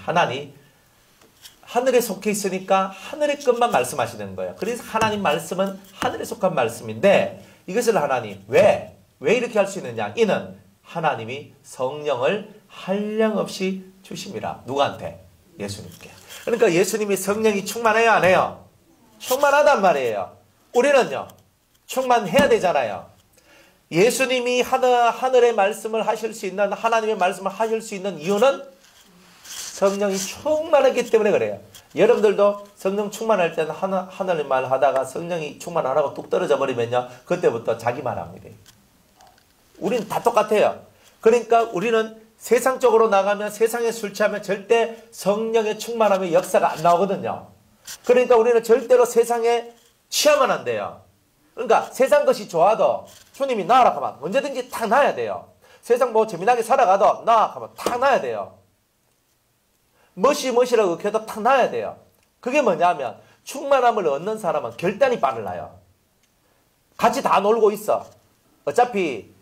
하늘에 속해 있으니까 하늘의 것만 말씀하시는 거예요. 그래서 하나님 말씀은 하늘에 속한 말씀인데, 이것을 하나님 왜 이렇게 할 수 있느냐? 이는 하나님이 성령을 한량없이 주심이라. 누구한테? 예수님께. 그러니까 예수님이 성령이 충만해요, 안 해요? 충만하단 말이에요. 우리는요, 충만해야 되잖아요. 예수님이 하늘의 말씀을 하실 수 있는, 하나님의 말씀을 하실 수 있는 이유는 성령이 충만했기 때문에 그래요. 여러분들도 성령 충만할 때는 하늘의 말 하다가 성령이 충만 안 하고 뚝 떨어져 버리면요, 그때부터 자기 말 합니다. 우리는 다 똑같아요. 그러니까 우리는 세상적으로 나가면, 세상에 술 취하면 절대 성령의 충만함의 역사가 안 나오거든요. 그러니까 우리는 절대로 세상에 취하면 안 돼요. 그러니까 세상 것이 좋아도 주님이 나으라 하면 언제든지 탁 놔야 돼요. 세상 뭐 재미나게 살아가도 나 하면 탁 놔야 돼요. 멋이라고 의해도 탁 놔야 돼요. 그게 뭐냐면 충만함을 얻는 사람은 결단이 빨라요. 같이 다 놀고 있어. 어차피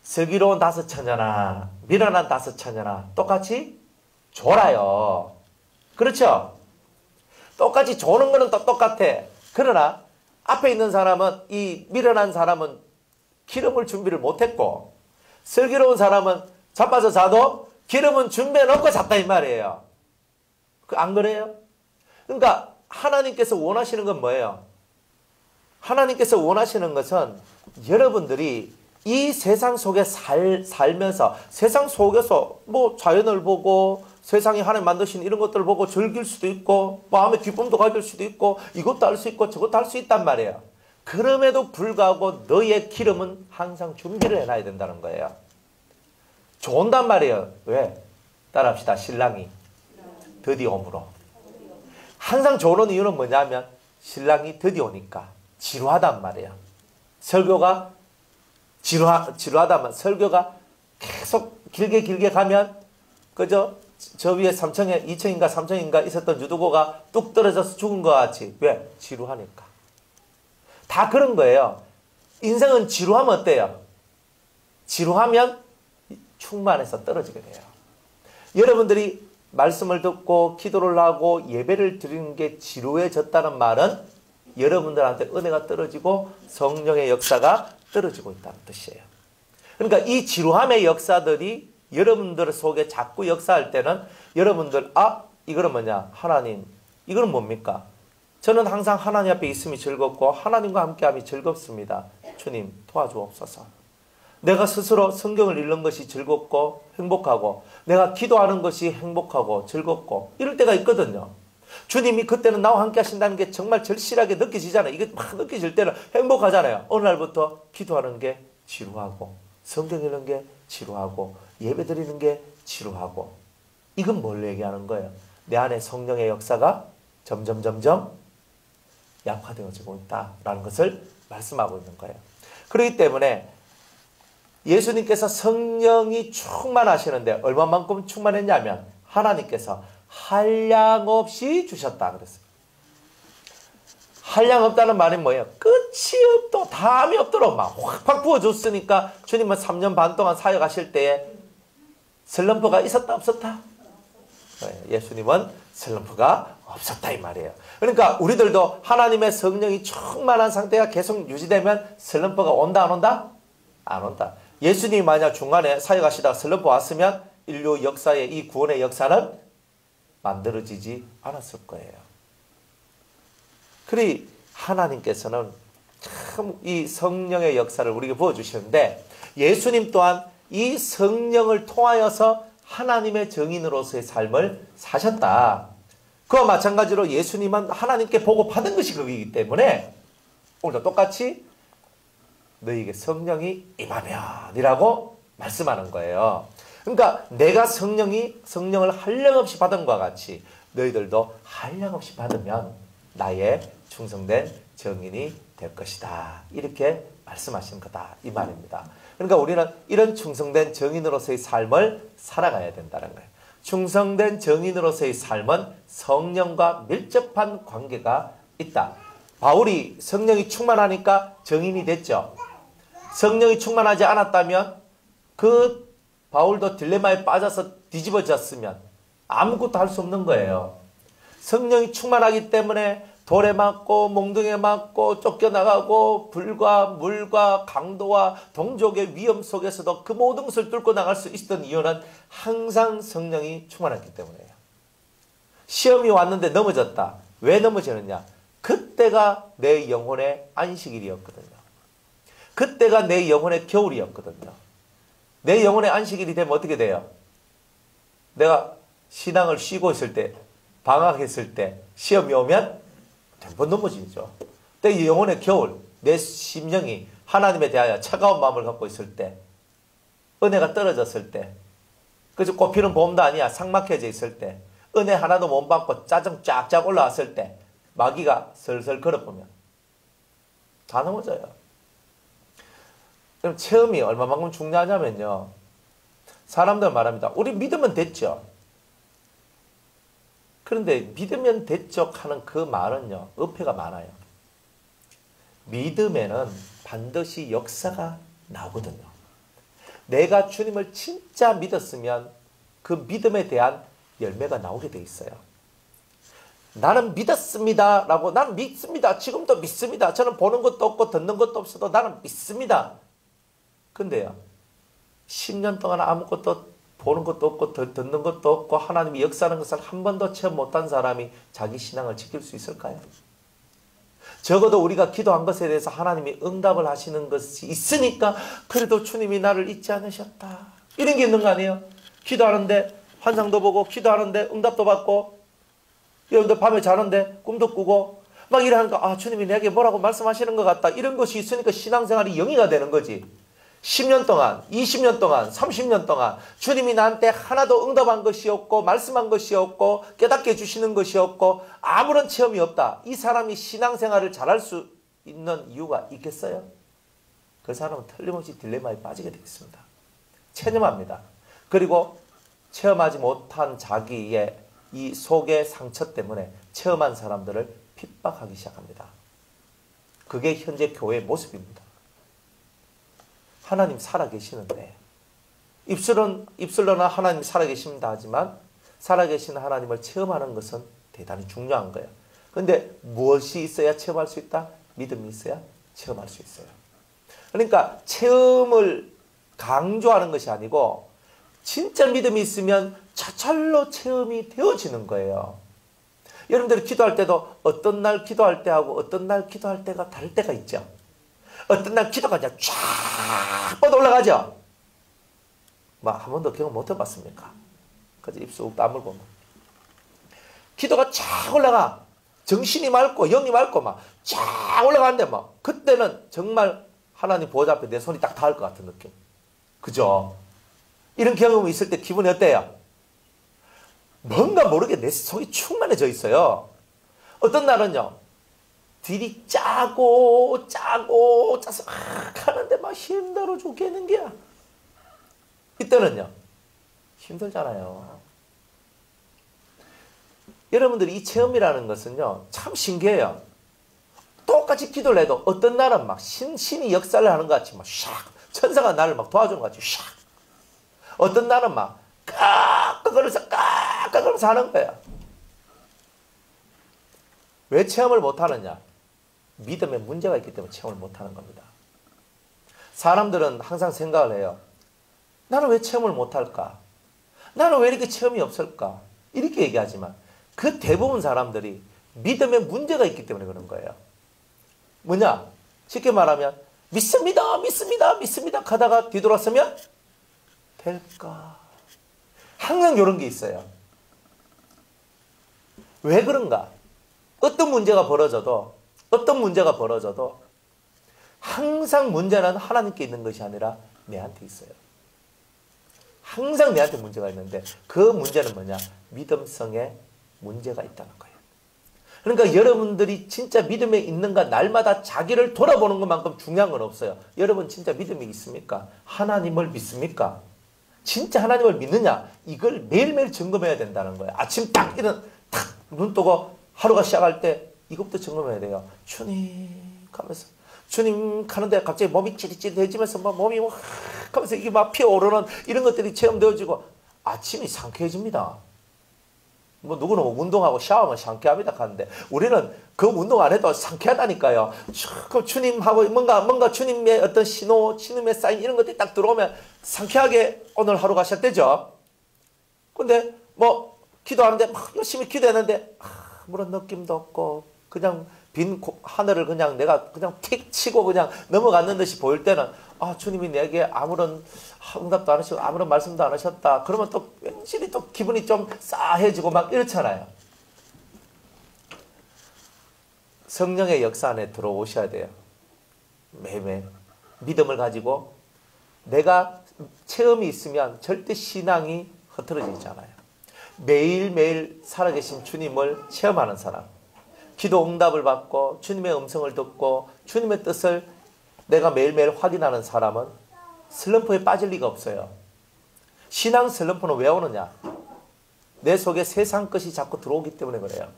슬기로운 다섯 처녀나 미련한 다섯 처녀나 똑같이 졸아요. 그렇죠? 똑같이 조는 거는 또 똑같아. 그러나 앞에 있는 사람은, 이 미련한 사람은 기름을 준비를 못했고, 슬기로운 사람은 자빠져 자도 기름은 준비해 놓고 잤다 이 말이에요. 안 그래요? 그러니까 하나님께서 원하시는 건 뭐예요? 하나님께서 원하시는 것은 여러분들이 이 세상 속에 살면서, 세상 속에서 뭐 자연을 보고 세상에 하나님 만드신 이런 것들을 보고 즐길 수도 있고, 마음의 기쁨도 가질 수도 있고, 이것도 할 수 있고 저것도 할 수 있단 말이에요. 그럼에도 불구하고 너의 기름은 항상 준비를 해놔야 된다는 거예요. 좋은단 말이에요. 왜? 따라합시다. 신랑이 드디어 오므로. 항상 좋은 이유는 뭐냐면 신랑이 드디어 오니까. 지루하단 말이에요. 설교가 지루하다면, 설교가 계속 길게 가면, 그저 저 위에 3층에 2층인가 3층인가 있었던 유두고가 뚝 떨어져서 죽은 것 같이. 왜? 지루하니까. 다 그런 거예요. 인생은 지루하면 어때요? 지루하면 충만해서 떨어지게 돼요. 여러분들이 말씀을 듣고 기도를 하고 예배를 드리는 게 지루해졌다는 말은 여러분들한테 은혜가 떨어지고 성령의 역사가 떨어지고 있다는 뜻이에요. 그러니까 이 지루함의 역사들이 여러분들 속에 자꾸 역사할 때는 여러분들, 이거는 뭐냐? 하나님, 이거는 뭡니까? 저는 항상 하나님 앞에 있음이 즐겁고 하나님과 함께함이 즐겁습니다. 주님 도와주옵소서. 내가 스스로 성경을 읽는 것이 즐겁고 행복하고, 내가 기도하는 것이 행복하고 즐겁고, 이럴 때가 있거든요. 주님이 그때는 나와 함께 하신다는 게 정말 절실하게 느껴지잖아요. 이게 막 느껴질 때는 행복하잖아요. 어느 날부터 기도하는 게 지루하고, 성경 읽는 게 지루하고, 예배 드리는 게 지루하고. 이건 뭘 얘기하는 거예요? 내 안에 성령의 역사가 점점 약화되어지고 있다라는 것을 말씀하고 있는 거예요. 그렇기 때문에 예수님께서 성령이 충만하시는데 얼마만큼 충만했냐면 하나님께서 한량없이 주셨다 그랬어요. 한량없다는 말이 뭐예요? 끝이 없도 담이 없도록 막 확 부어줬으니까 주님은 3년 반 동안 사역하실 때에 슬럼프가 있었다 없었다? 예수님은 슬럼프가 없었다 이 말이에요. 그러니까 우리들도 하나님의 성령이 충만한 상태가 계속 유지되면 슬럼프가 온다 안 온다? 안 온다. 예수님이 만약 중간에 사역하시다가 슬럼프 왔으면 인류 역사의 이 구원의 역사는 만들어지지 않았을 거예요. 그리 하나님께서는 참 이 성령의 역사를 우리에게 부어주시는데 예수님 또한 이 성령을 통하여서 하나님의 증인으로서의 삶을 사셨다. 그와 마찬가지로 예수님은 하나님께 보고 받은 것이 그이기 때문에 오늘도 똑같이 너희에게 성령이 임하면이라고 말씀하는 거예요. 그러니까 내가 성령을 한량없이 받은 것과 같이 너희들도 한량없이 받으면 나의 충성된 증인이 될 것이다. 이렇게 말씀하신 거다. 이 말입니다. 그러니까 우리는 이런 충성된 증인으로서의 삶을 살아가야 된다는 거예요. 충성된 증인으로서의 삶은 성령과 밀접한 관계가 있다. 바울이 성령이 충만하니까 증인이 됐죠. 성령이 충만하지 않았다면 그 바울도 딜레마에 빠져서 뒤집어졌으면 아무것도 할 수 없는 거예요. 성령이 충만하기 때문에 돌에 맞고 몽둥이에 맞고 쫓겨나가고 불과 물과 강도와 동족의 위험 속에서도 그 모든 것을 뚫고 나갈 수 있었던 이유는 항상 성령이 충만했기 때문이에요. 시험이 왔는데 넘어졌다. 왜 넘어지느냐? 그때가 내 영혼의 안식일이었거든요. 그때가 내 영혼의 겨울이었거든요. 내 영혼의 안식일이 되면 어떻게 돼요? 내가 신앙을 쉬고 있을 때, 방학했을 때 시험이 오면 한번 넘어지죠. 내 영혼의 겨울, 내 심령이 하나님에 대하여 차가운 마음을 갖고 있을 때, 은혜가 떨어졌을 때, 그래서 꽃피는 봄도 아니야 삭막해져 있을 때, 은혜 하나도 못 받고 짜증 쫙쫙 올라왔을 때, 마귀가 슬슬 걸어보면 다 넘어져요. 그럼 체험이 얼마만큼 중요하냐면요, 사람들 말합니다. 우리 믿으면 됐죠. 그런데 믿으면 됐죠 하는 그 말은요, 어폐가 많아요. 믿음에는 반드시 역사가 나오거든요. 내가 주님을 진짜 믿었으면 그 믿음에 대한 열매가 나오게 돼 있어요. 나는 믿었습니다 라고, 나는 믿습니다, 지금도 믿습니다, 저는 보는 것도 없고 듣는 것도 없어도 나는 믿습니다. 근데요, 10년 동안 아무것도 보는 것도 없고 듣는 것도 없고 하나님이 역사하는 것을 한 번도 체험 못한 사람이 자기 신앙을 지킬 수 있을까요? 적어도 우리가 기도한 것에 대해서 하나님이 응답을 하시는 것이 있으니까 그래도 주님이 나를 잊지 않으셨다, 이런 게 있는 거 아니에요? 기도하는데 환상도 보고, 기도하는데 응답도 받고, 여러분들 밤에 자는데 꿈도 꾸고 막 이러니까 아, 주님이 내게 뭐라고 말씀하시는 것 같다, 이런 것이 있으니까 신앙생활이 영위가 되는 거지. 10년 동안, 20년 동안, 30년 동안 주님이 나한테 하나도 응답한 것이 없고 말씀한 것이 없고 깨닫게 해주시는 것이 없고 아무런 체험이 없다. 이 사람이 신앙생활을 잘할 수 있는 이유가 있겠어요? 그 사람은 틀림없이 딜레마에 빠지게 되겠습니다. 체념합니다. 그리고 체험하지 못한 자기의 이 속의 상처 때문에 체험한 사람들을 핍박하기 시작합니다. 그게 현재 교회의 모습입니다. 하나님 살아계시는데, 입술로는 하나님 살아계십니다 하지만 살아계시는 하나님을 체험하는 것은 대단히 중요한 거예요. 그런데 무엇이 있어야 체험할 수 있다? 믿음이 있어야 체험할 수 있어요. 그러니까 체험을 강조하는 것이 아니고 진짜 믿음이 있으면 자찰로 체험이 되어지는 거예요. 여러분들이 기도할 때도 어떤 날 기도할 때하고 어떤 날 기도할 때가 다를 때가 있죠. 어떤 날 기도가 그냥 쫙 뻗어 올라가죠. 막 한 번도 경험 못 해봤습니까? 그래서 입술 다물고 막. 기도가 쫙 올라가. 정신이 맑고 영이 맑고 막 쫙 올라가는데 막 그때는 정말 하나님 보좌 앞에 내 손이 딱 닿을 것 같은 느낌. 그죠? 이런 경험이 있을 때 기분이 어때요? 뭔가 모르게 내 속이 충만해져 있어요. 어떤 날은요, 딜이 짜서 하는데 막 힘들어 죽겠는 게야. 이때는요. 힘들잖아요. 여러분들이 이 체험이라는 것은요. 참 신기해요. 똑같이 기도를 해도 어떤 날은 막 신이 역사를 하는 것 같이 막 샥 천사가 나를 막 도와주는 것 같이 샥 어떤 날은 막 깍깍거려서 하는 거야. 왜 체험을 못하느냐? 믿음에 문제가 있기 때문에 체험을 못하는 겁니다. 사람들은 항상 생각을 해요. 나는 왜 체험을 못할까? 나는 왜 이렇게 체험이 없을까? 이렇게 얘기하지만 그 대부분 사람들이 믿음에 문제가 있기 때문에 그런 거예요. 뭐냐? 쉽게 말하면 믿습니다, 믿습니다, 믿습니다 가다가 뒤돌았으면 될까? 항상 이런 게 있어요. 왜 그런가? 어떤 문제가 벌어져도 항상 문제는 하나님께 있는 것이 아니라 내한테 있어요. 항상 내한테 문제가 있는데 그 문제는 뭐냐? 믿음성에 문제가 있다는 거예요. 그러니까 여러분들이 진짜 믿음에 있는가 날마다 자기를 돌아보는 것만큼 중요한 건 없어요. 여러분 진짜 믿음이 있습니까? 하나님을 믿습니까? 진짜 하나님을 믿느냐? 이걸 매일매일 점검해야 된다는 거예요. 아침 딱 눈 뜨고 하루가 시작할 때 이것부터 점검해야 돼요. 주님 하면서 주님 가는데 갑자기 몸이 찌릿찌릿해지면서 막 몸이 확 하면서 이게 막 피어오르는 이런 것들이 체험되어지고 아침이 상쾌해집니다. 뭐 누구는 운동하고 샤워하면 상쾌합니다 하는데 우리는 그 운동 안 해도 상쾌하다니까요. 그럼 주님하고 뭔가 주님의 어떤 신호, 주님의 사인 이런 것들이 딱 들어오면 상쾌하게 오늘 하루가 시작되죠. 근데 뭐 기도하는데 막 열심히 기도했는데 아무런 느낌도 없고 그냥 빈 하늘을 그냥 내가 그냥 틱 치고 그냥 넘어갔는 듯이 보일 때는 아 주님이 내게 아무런 응답도 안 하시고 아무런 말씀도 안 하셨다. 그러면 또 왠지 또 기분이 좀 싸해지고 막 이렇잖아요. 성령의 역사 안에 들어오셔야 돼요. 매일매일 믿음을 가지고 내가 체험이 있으면 절대 신앙이 흐트러지잖아요. 매일매일 살아계신 주님을 체험하는 사람, 기도 응답을 받고 주님의 음성을 듣고 주님의 뜻을 내가 매일매일 확인하는 사람은 슬럼프에 빠질 리가 없어요. 신앙 슬럼프는 왜 오느냐? 내 속에 세상 것이 자꾸 들어오기 때문에 그래요.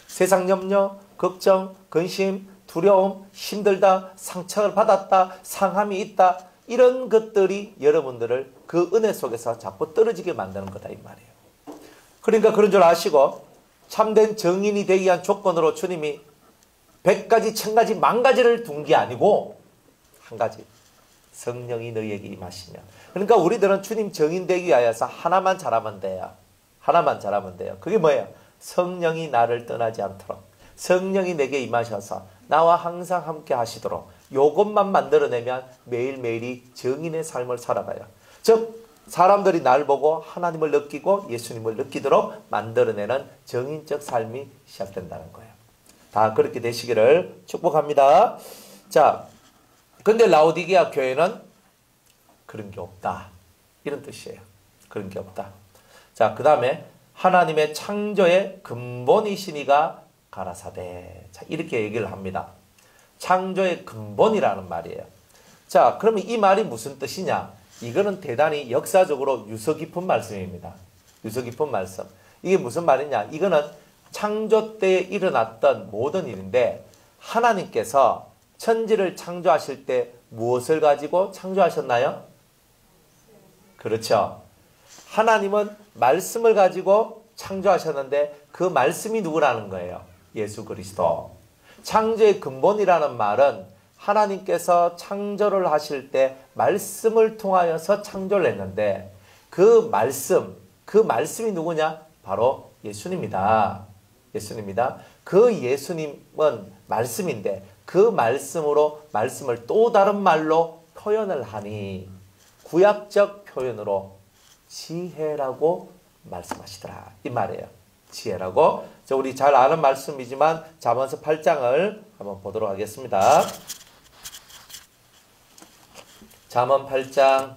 세상 염려, 걱정, 근심, 두려움, 힘들다, 상처를 받았다, 상함이 있다 이런 것들이 여러분들을 그 은혜 속에서 자꾸 떨어지게 만드는 거다 이 말이에요. 그러니까 그런 줄 아시고 참된 정인이 되기 위한 조건으로 주님이 100가지, 1000가지, 10,000가지를 둔 게 아니고 한 가지. 성령이 너희에게 임하시면. 그러니까 우리들은 주님 정인 되기 위하여서 하나만 잘하면 돼요. 하나만 잘하면 돼요. 그게 뭐예요? 성령이 나를 떠나지 않도록. 성령이 내게 임하셔서 나와 항상 함께 하시도록. 요것만 만들어내면 매일매일이 정인의 삶을 살아가요. 즉 사람들이 날 보고 하나님을 느끼고 예수님을 느끼도록 만들어내는 정인적 삶이 시작된다는 거예요. 다 그렇게 되시기를 축복합니다. 자, 근데 라오디게아 교회는 그런 게 없다. 이런 뜻이에요. 그런 게 없다. 자, 그 다음에 하나님의 창조의 근본이시니가 가라사대. 자, 이렇게 얘기를 합니다. 창조의 근본이라는 말이에요. 자, 그러면 이 말이 무슨 뜻이냐? 이거는 대단히 역사적으로 유서 깊은 말씀입니다. 유서 깊은 말씀. 이게 무슨 말이냐? 이거는 창조 때에 일어났던 모든 일인데 하나님께서 천지를 창조하실 때 무엇을 가지고 창조하셨나요? 그렇죠. 하나님은 말씀을 가지고 창조하셨는데 그 말씀이 누구라는 거예요? 예수 그리스도. 창조의 근본이라는 말은 하나님께서 창조를 하실 때 말씀을 통하여서 창조를 했는데 그 말씀이 누구냐? 바로 예수님이다. 예수님이다. 그 예수님은 말씀인데 그 말씀으로 말씀을 또 다른 말로 표현을 하니 구약적 표현으로 지혜라고 말씀하시더라. 이 말이에요. 지혜라고. 우리 잘 아는 말씀이지만 잠언서 8장을 한번 보도록 하겠습니다. 잠언 8장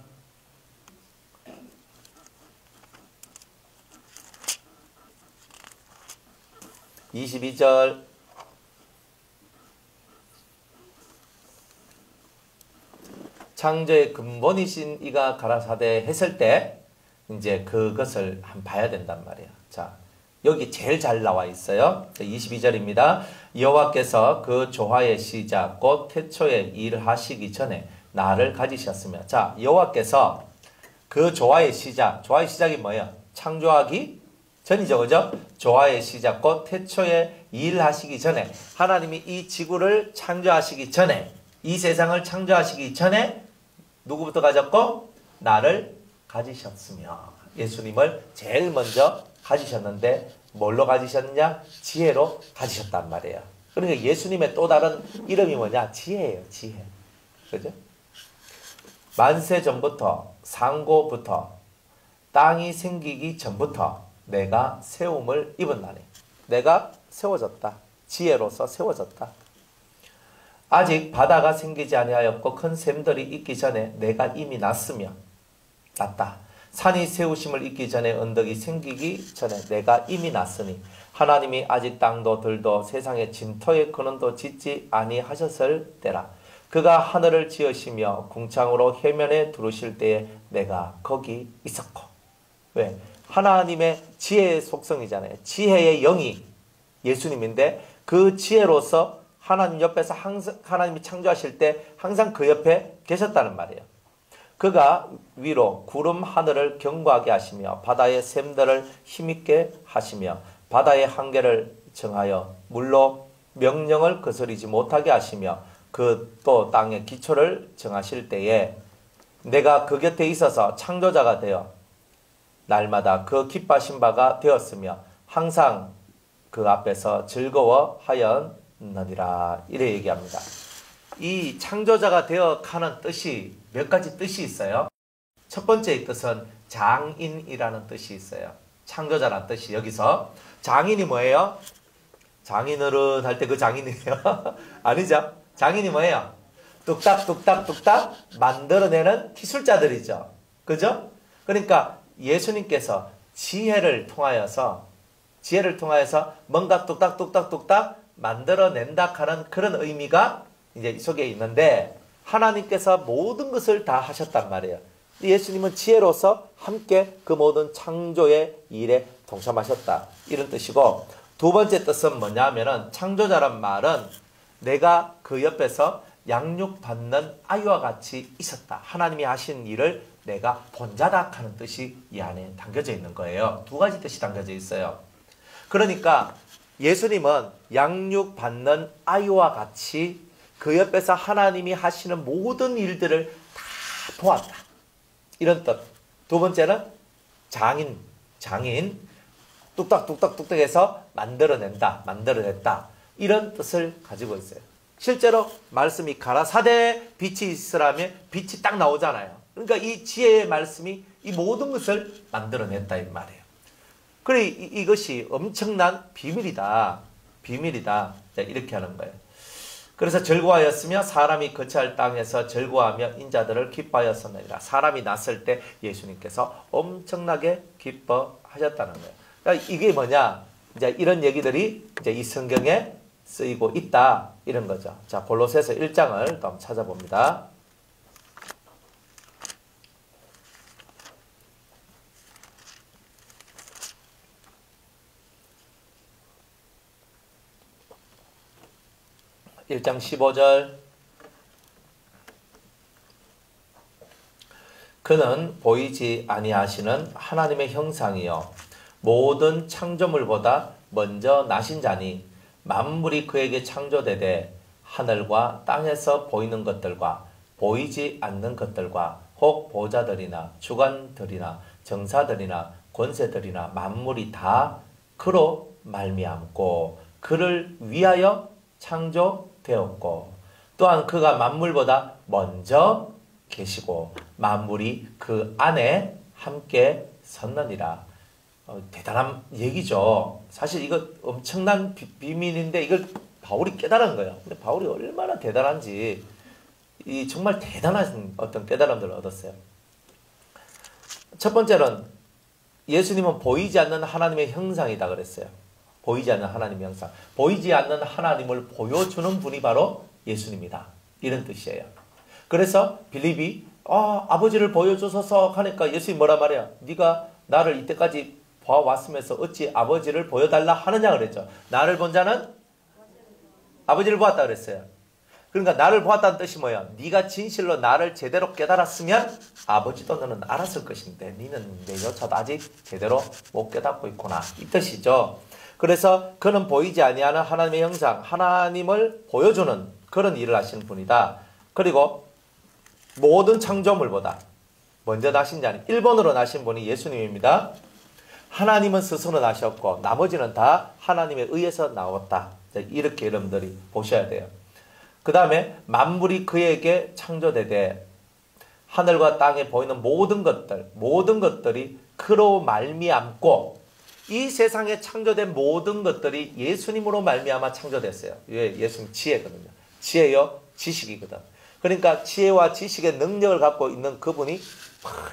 22절 창조의 근본이신 이가 가라사대 했을 때 이제 그것을 한번 봐야 된단 말이에요. 자, 여기 제일 잘 나와 있어요. 22절입니다. 여호와께서 그 조화의 시작 곧 태초에 일을 하시기 전에 나를 가지셨으며. 자, 여호와께서 그 조화의 시작이 뭐예요? 창조하기 전이죠. 그죠? 조화의 시작 곧 태초에 일을 하시기 전에, 하나님이 이 지구를 창조하시기 전에, 이 세상을 창조하시기 전에 누구부터 가졌고? 나를 가지셨으며. 예수님을 제일 먼저 가지셨는데 뭘로 가지셨느냐? 지혜로 가지셨단 말이에요. 그러니까 예수님의 또 다른 이름이 뭐냐? 지혜예요. 지혜. 그죠? 만세 전부터, 상고부터, 땅이 생기기 전부터 내가 세움을 입었나니. 내가 세워졌다. 지혜로서 세워졌다. 아직 바다가 생기지 아니하였고 큰 샘들이 있기 전에 내가 이미 났으며. 났다. 산이 세우심을 잊기 전에 언덕이 생기기 전에 내가 이미 났으니 하나님이 아직 땅도 들도 세상의 진토의 근원도 짓지 아니하셨을 때라. 그가 하늘을 지으시며 궁창으로 해면에 두르실 때에 내가 거기 있었고. 왜? 하나님의 지혜의 속성이잖아요. 지혜의 영이 예수님인데 그 지혜로서 하나님 옆에서 항상 하나님이 창조하실 때 항상 그 옆에 계셨다는 말이에요. 그가 위로 구름 하늘을 견고하게 하시며 바다의 샘들을 힘있게 하시며 바다의 한계를 정하여 물로 명령을 거스르지 못하게 하시며 그 또 땅의 기초를 정하실 때에 내가 그 곁에 있어서 창조자가 되어 날마다 그 기뻐하신 바가 되었으며 항상 그 앞에서 즐거워하였느니라. 이래 얘기합니다. 이 창조자가 되어 가는 뜻이 몇 가지 뜻이 있어요. 첫 번째의 뜻은 장인이라는 뜻이 있어요. 창조자라는 뜻이. 여기서 장인이 뭐예요? 장인어른 할 때 그 장인이에요? 아니죠. 장인이 뭐예요? 뚝딱뚝딱뚝딱 만들어내는 기술자들이죠. 그죠? 그러니까 예수님께서 지혜를 통하여서 뭔가 뚝딱뚝딱뚝딱 만들어낸다 하는 그런 의미가 이제 속에 있는데, 하나님께서 모든 것을 다 하셨단 말이에요. 예수님은 지혜로서 함께 그 모든 창조의 일에 동참하셨다. 이런 뜻이고, 두 번째 뜻은 뭐냐 하면은 창조자란 말은 내가 그 옆에서 양육받는 아이와 같이 있었다. 하나님이 하신 일을 내가 본자다 하는 뜻이 이 안에 담겨져 있는 거예요. 두 가지 뜻이 담겨져 있어요. 그러니까 예수님은 양육받는 아이와 같이 그 옆에서 하나님이 하시는 모든 일들을 다 보았다. 이런 뜻. 두 번째는 장인. 뚝딱뚝딱뚝딱해서 만들어냈다. 이런 뜻을 가지고 있어요. 실제로 말씀이 가라사대 빛이 있으라면 빛이 딱 나오잖아요. 그러니까 이 지혜의 말씀이 이 모든 것을 만들어냈다 이 말이에요. 그래 이것이 엄청난 비밀이다. 이렇게 하는 거예요. 그래서 즐거워하였으며 사람이 거처할 땅에서 즐거워하며 인자들을 기뻐하였으니라. 사람이 났을 때 예수님께서 엄청나게 기뻐하셨다는 거예요. 그러니까 이게 뭐냐? 이제 이런 얘기들이 이제 이 성경에 쓰이고 있다. 이런 거죠. 자, 골로새서 1장을 또 한번 찾아봅니다. (1장 15절) 그는 보이지 아니하시는 하나님의 형상이요 모든 창조물보다 먼저 나신 자니 만물이 그에게 창조되되 하늘과 땅에서 보이는 것들과 보이지 않는 것들과 혹 보좌들이나 주관들이나 정사들이나 권세들이나 만물이 다 그로 말미암고 그를 위하여 창조되었고 또한 그가 만물보다 먼저 계시고 만물이 그 안에 함께 섰느니라. 대단한 얘기죠. 사실 이거 엄청난 비밀인데 이걸 바울이 깨달은 거예요. 근데 바울이 얼마나 대단한지 이 정말 대단한 어떤 깨달음들을 얻었어요. 첫 번째는 예수님은 보이지 않는 하나님의 형상이다 그랬어요. 보이지 않는 하나님의 형상. 보이지 않는 하나님을 보여주는 분이 바로 예수님이다. 이런 뜻이에요. 그래서 빌립이 아버지를 보여주소서 하니까 예수님 뭐라 말이야? 네가 나를 이때까지 봐왔으면서 어찌 아버지를 보여달라 하느냐 그랬죠. 나를 본 자는 아버지를 보았다 그랬어요. 그러니까 나를 보았다는 뜻이 뭐야? 네가 진실로 나를 제대로 깨달았으면 아버지도 너는 알았을 것인데 너는 내조차도 아직 제대로 못 깨닫고 있구나. 이 뜻이죠. 그래서 그는 보이지 아니하는 하나님의 형상, 하나님을 보여주는 그런 일을 하시는 분이다. 그리고 모든 창조물보다 먼저 나신 자는 1번으로 나신 분이 예수님입니다. 하나님은 스스로 나셨고 나머지는 다 하나님에 의해서 나왔다. 이렇게 여러분들이 보셔야 돼요. 그 다음에 만물이 그에게 창조되되 하늘과 땅에 보이는 모든 것들이 그로 말미암고 이 세상에 창조된 모든 것들이 예수님으로 말미암아 창조됐어요. 예수님 지혜거든요. 지혜요 지식이거든. 그러니까 지혜와 지식의 능력을 갖고 있는 그분이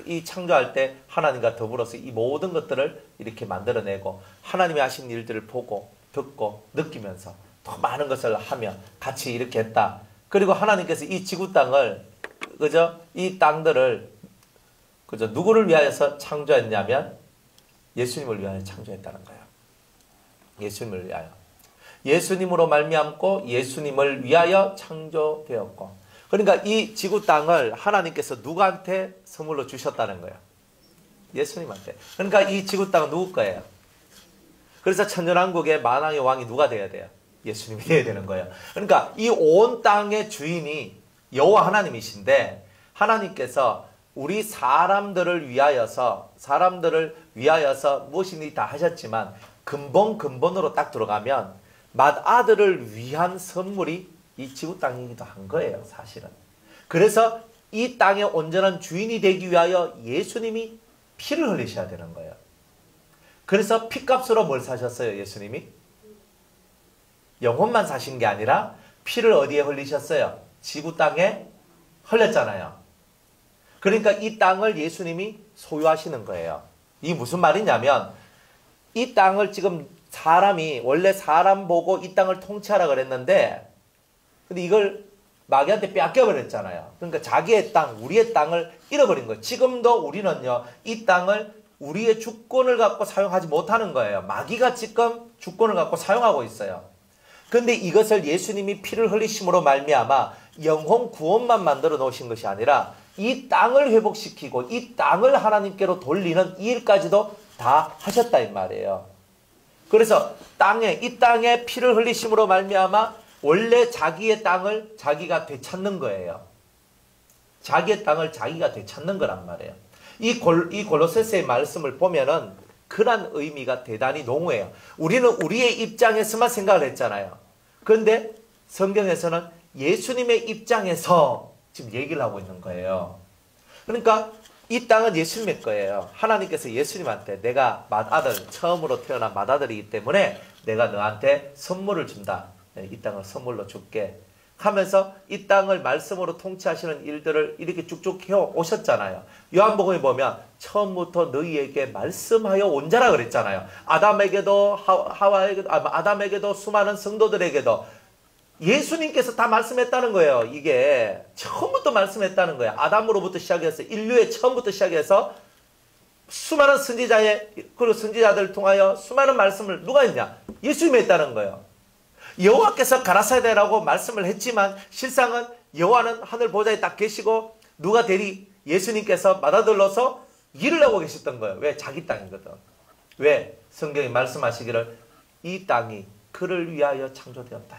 이 창조할 때 하나님과 더불어서 이 모든 것들을 이렇게 만들어내고 하나님이 하신 일들을 보고 듣고 느끼면서 더 많은 것을 하며 같이 이렇게 했다. 그리고 하나님께서 이 지구 땅을 이 땅들을 누구를 위하여서 창조했냐면 예수님을 위하여 창조했다는 거예요. 예수님을 위하여. 예수님으로 말미암고 예수님을 위하여 창조되었고. 그러니까 이 지구 땅을 하나님께서 누구한테 선물로 주셨다는 거예요. 예수님한테. 그러니까 이 지구 땅은 누구 거예요? 그래서 천년왕국의 만왕의 왕이 누가 돼야 돼요? 예수님이 돼야 되는 거예요. 그러니까 이 온 땅의 주인이 여호와 하나님이신데 하나님께서 우리 사람들을 위하여서 무엇이니 다 하셨지만 근본으로 딱 들어가면 맏아들을 위한 선물이 이 지구 땅이기도 한 거예요. 사실은. 그래서 이 땅의 온전한 주인이 되기 위하여 예수님이 피를 흘리셔야 되는 거예요. 그래서 피값으로 뭘 사셨어요? 예수님이? 영혼만 사신 게 아니라 피를 어디에 흘리셨어요? 지구 땅에 흘렸잖아요. 그러니까 이 땅을 예수님이 소유하시는 거예요. 이게 무슨 말이냐면 이 땅을 지금 사람이 원래 사람 보고 이 땅을 통치하라 그랬는데 근데 이걸 마귀한테 뺏겨버렸잖아요. 그러니까 자기의 땅, 우리의 땅을 잃어버린 거예요. 지금도 우리는요, 이 땅을 우리의 주권을 갖고 사용하지 못하는 거예요. 마귀가 지금 주권을 갖고 사용하고 있어요. 그런데 이것을 예수님이 피를 흘리심으로 말미암아 영혼 구원만 만들어 놓으신 것이 아니라 이 땅을 회복시키고 이 땅을 하나님께로 돌리는 이 일까지도 다 하셨다 이 말이에요. 그래서 이 땅에 피를 흘리심으로 말미암아 원래 자기의 땅을 자기가 되찾는 거예요. 자기의 땅을 자기가 되찾는 거란 말이에요. 이 골로새서의 말씀을 보면은 그런 의미가 대단히 농후해요. 우리는 우리의 입장에서만 생각을 했잖아요. 그런데 성경에서는 예수님의 입장에서 지금 얘기를 하고 있는 거예요. 그러니까 이 땅은 예수님의 거예요. 하나님께서 예수님한테 내가 처음으로 태어난 맏아들이기 때문에 내가 너한테 선물을 준다. 이 땅을 선물로 줄게. 하면서 이 땅을 말씀으로 통치하시는 일들을 이렇게 쭉쭉 해오셨잖아요. 요한복음에 보면 처음부터 너희에게 말씀하여 온 자라 그랬잖아요. 아담에게도 아담에게도 수많은 성도들에게도 예수님께서 다 말씀했다는 거예요. 이게 처음부터 말씀했다는 거예요. 아담으로부터 시작해서 인류의 처음부터 시작해서 수많은 그리고 선지자들을 통하여 수많은 말씀을 누가 했냐? 예수님이 했다는 거예요. 여호와께서 가라사대라고 말씀을 했지만 실상은 여호와는 하늘 보좌에 딱 계시고 누가 대리 예수님께서 맏아들로서 일을 하고 계셨던 거예요. 왜? 자기 땅이거든. 왜? 성경이 말씀하시기를 이 땅이 그를 위하여 창조되었다.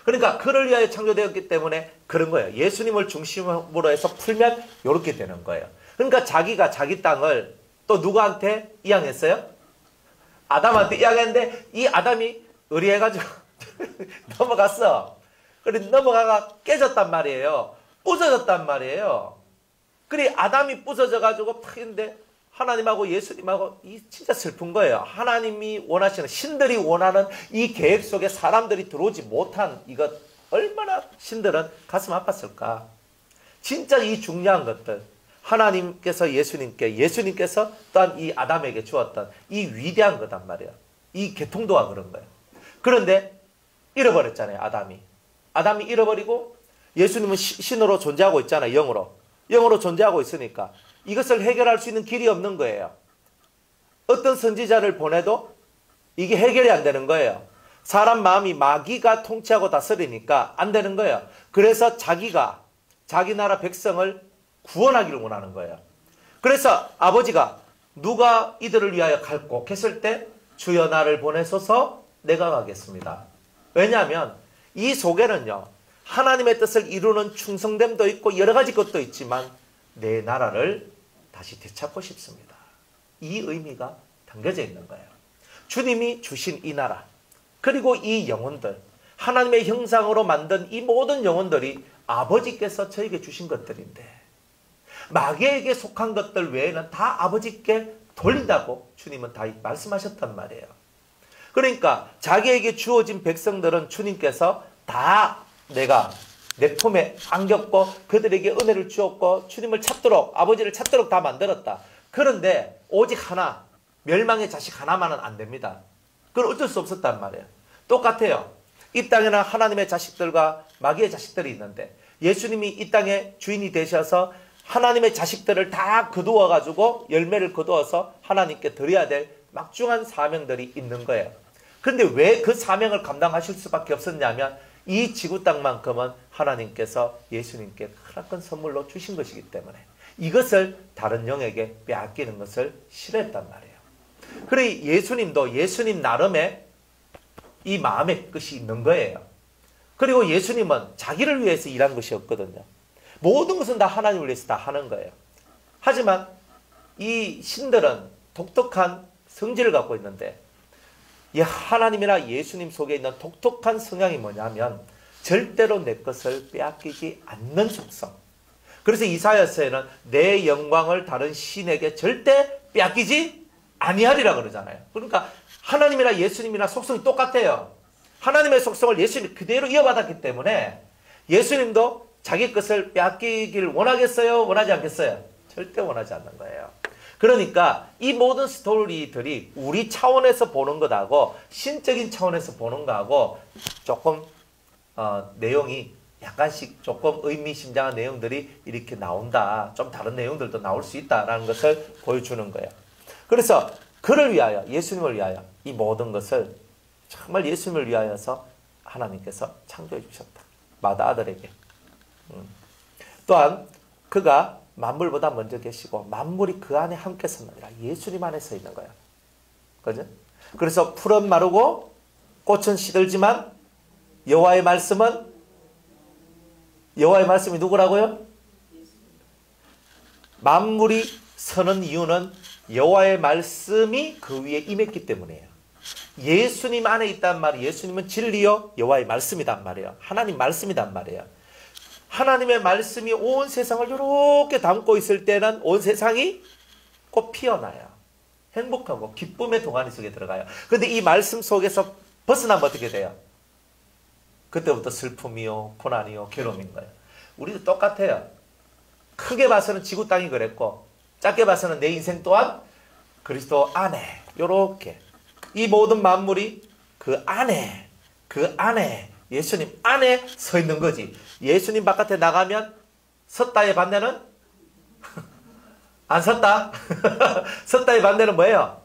그러니까 그를 위하여 창조되었기 때문에 그런 거예요. 예수님을 중심으로 해서 풀면 이렇게 되는 거예요. 그러니까 자기가 자기 땅을 또 누구한테 이양했어요? 아담한테 이양했는데 이 아담이 의리해가지고 넘어갔어. 그래 넘어가가 깨졌단 말이에요. 부서졌단 말이에요. 그래 아담이 부서져가지고 탁 있는데 하나님하고 예수님하고 이 진짜 슬픈 거예요. 하나님이 원하시는 신들이 원하는 이 계획 속에 사람들이 들어오지 못한 이것 얼마나 신들은 가슴 아팠을까. 진짜 이 중요한 것들 하나님께서 예수님께서 또한 이 아담에게 주었던 이 위대한 거단 말이에요. 이 개통도가 그런 거예요. 그런데 잃어버렸잖아요. 아담이 잃어버리고 예수님은 신으로 존재하고 있잖아요. 영으로 존재하고 있으니까 이것을 해결할 수 있는 길이 없는 거예요. 어떤 선지자를 보내도 이게 해결이 안 되는 거예요. 사람 마음이 마귀가 통치하고 다스리니까 안 되는 거예요. 그래서 자기가 자기 나라 백성을 구원하기를 원하는 거예요. 그래서 아버지가 누가 이들을 위하여 갈고 했을 때 주여 나를 보내소서 내가 가겠습니다. 왜냐하면 이 속에는요 하나님의 뜻을 이루는 충성됨도 있고 여러 가지 것도 있지만 내 나라를 다시 되찾고 싶습니다. 이 의미가 담겨져 있는 거예요. 주님이 주신 이 나라 그리고 이 영혼들 하나님의 형상으로 만든 이 모든 영혼들이 아버지께서 저에게 주신 것들인데 마귀에게 속한 것들 외에는 다 아버지께 돌린다고 주님은 다 말씀하셨단 말이에요. 그러니까 자기에게 주어진 백성들은 주님께서 다 내가 내 품에 안겼고 그들에게 은혜를 주었고 주님을 찾도록 아버지를 찾도록 다 만들었다. 그런데 오직 하나 멸망의 자식 하나만은 안 됩니다. 그건 어쩔 수 없었단 말이에요. 똑같아요. 이 땅에는 하나님의 자식들과 마귀의 자식들이 있는데 예수님이 이 땅의 주인이 되셔서 하나님의 자식들을 다 거두어가지고 열매를 거두어서 하나님께 드려야 될 막중한 사명들이 있는 거예요. 그런데 왜 그 사명을 감당하실 수밖에 없었냐면 이 지구 땅만큼은 하나님께서 예수님께 크나큰 선물로 주신 것이기 때문에 이것을 다른 영에게 빼앗기는 것을 싫어했단 말이에요. 그래 예수님도 예수님 나름의 이 마음의 끝이 있는 거예요. 그리고 예수님은 자기를 위해서 일한 것이 없거든요. 모든 것은 다 하나님을 위해서 다 하는 거예요. 하지만 이 신들은 독특한 성질을 갖고 있는데 이 하나님이나 예수님 속에 있는 독특한 성향이 뭐냐면 절대로 내 것을 빼앗기지 않는 속성. 그래서 이사야서에는 내 영광을 다른 신에게 절대 빼앗기지 아니하리라 그러잖아요. 그러니까 하나님이나 예수님이나 속성이 똑같아요. 하나님의 속성을 예수님이 그대로 이어받았기 때문에 예수님도 자기 것을 빼앗기기를 원하겠어요? 원하지 않겠어요? 절대 원하지 않는 거예요. 그러니까 이 모든 스토리들이 우리 차원에서 보는 것하고 신적인 차원에서 보는 거하고 조금 내용이 약간씩 조금 의미심장한 내용들이 이렇게 나온다. 좀 다른 내용들도 나올 수 있다라는 것을 보여주는 거예요. 그래서 그를 위하여 예수님을 위하여 이 모든 것을 정말 예수님을 위하여서 하나님께서 창조해 주셨다. 마다 아들에게. 또한 그가 만물보다 먼저 계시고 만물이 그 안에 함께 섰느니라. 예수님 안에 서 있는 거야. 그죠? 그래서 풀은 마르고 꽃은 시들지만 여호와의 말씀이 누구라고요? 만물이 서는 이유는 여호와의 말씀이 그 위에 임했기 때문이에요. 예수님 안에 있단 말이에요. 예수님은 진리요 여호와의 말씀이단 말이에요. 하나님 말씀이단 말이에요. 하나님의 말씀이 온 세상을 이렇게 담고 있을 때는 온 세상이 곧 피어나요. 행복하고 기쁨의 동안이 속에 들어가요. 그런데 이 말씀 속에서 벗어나면 어떻게 돼요? 그때부터 슬픔이요 고난이요 괴로움인 거예요. 우리도 똑같아요. 크게 봐서는 지구 땅이 그랬고 작게 봐서는 내 인생 또한 그리스도 안에 이렇게 이 모든 만물이 그 안에 예수님 안에 서 있는 거지. 예수님 바깥에 나가면 섰다의 반대는 안 섰다. 섰다의 반대는 뭐예요?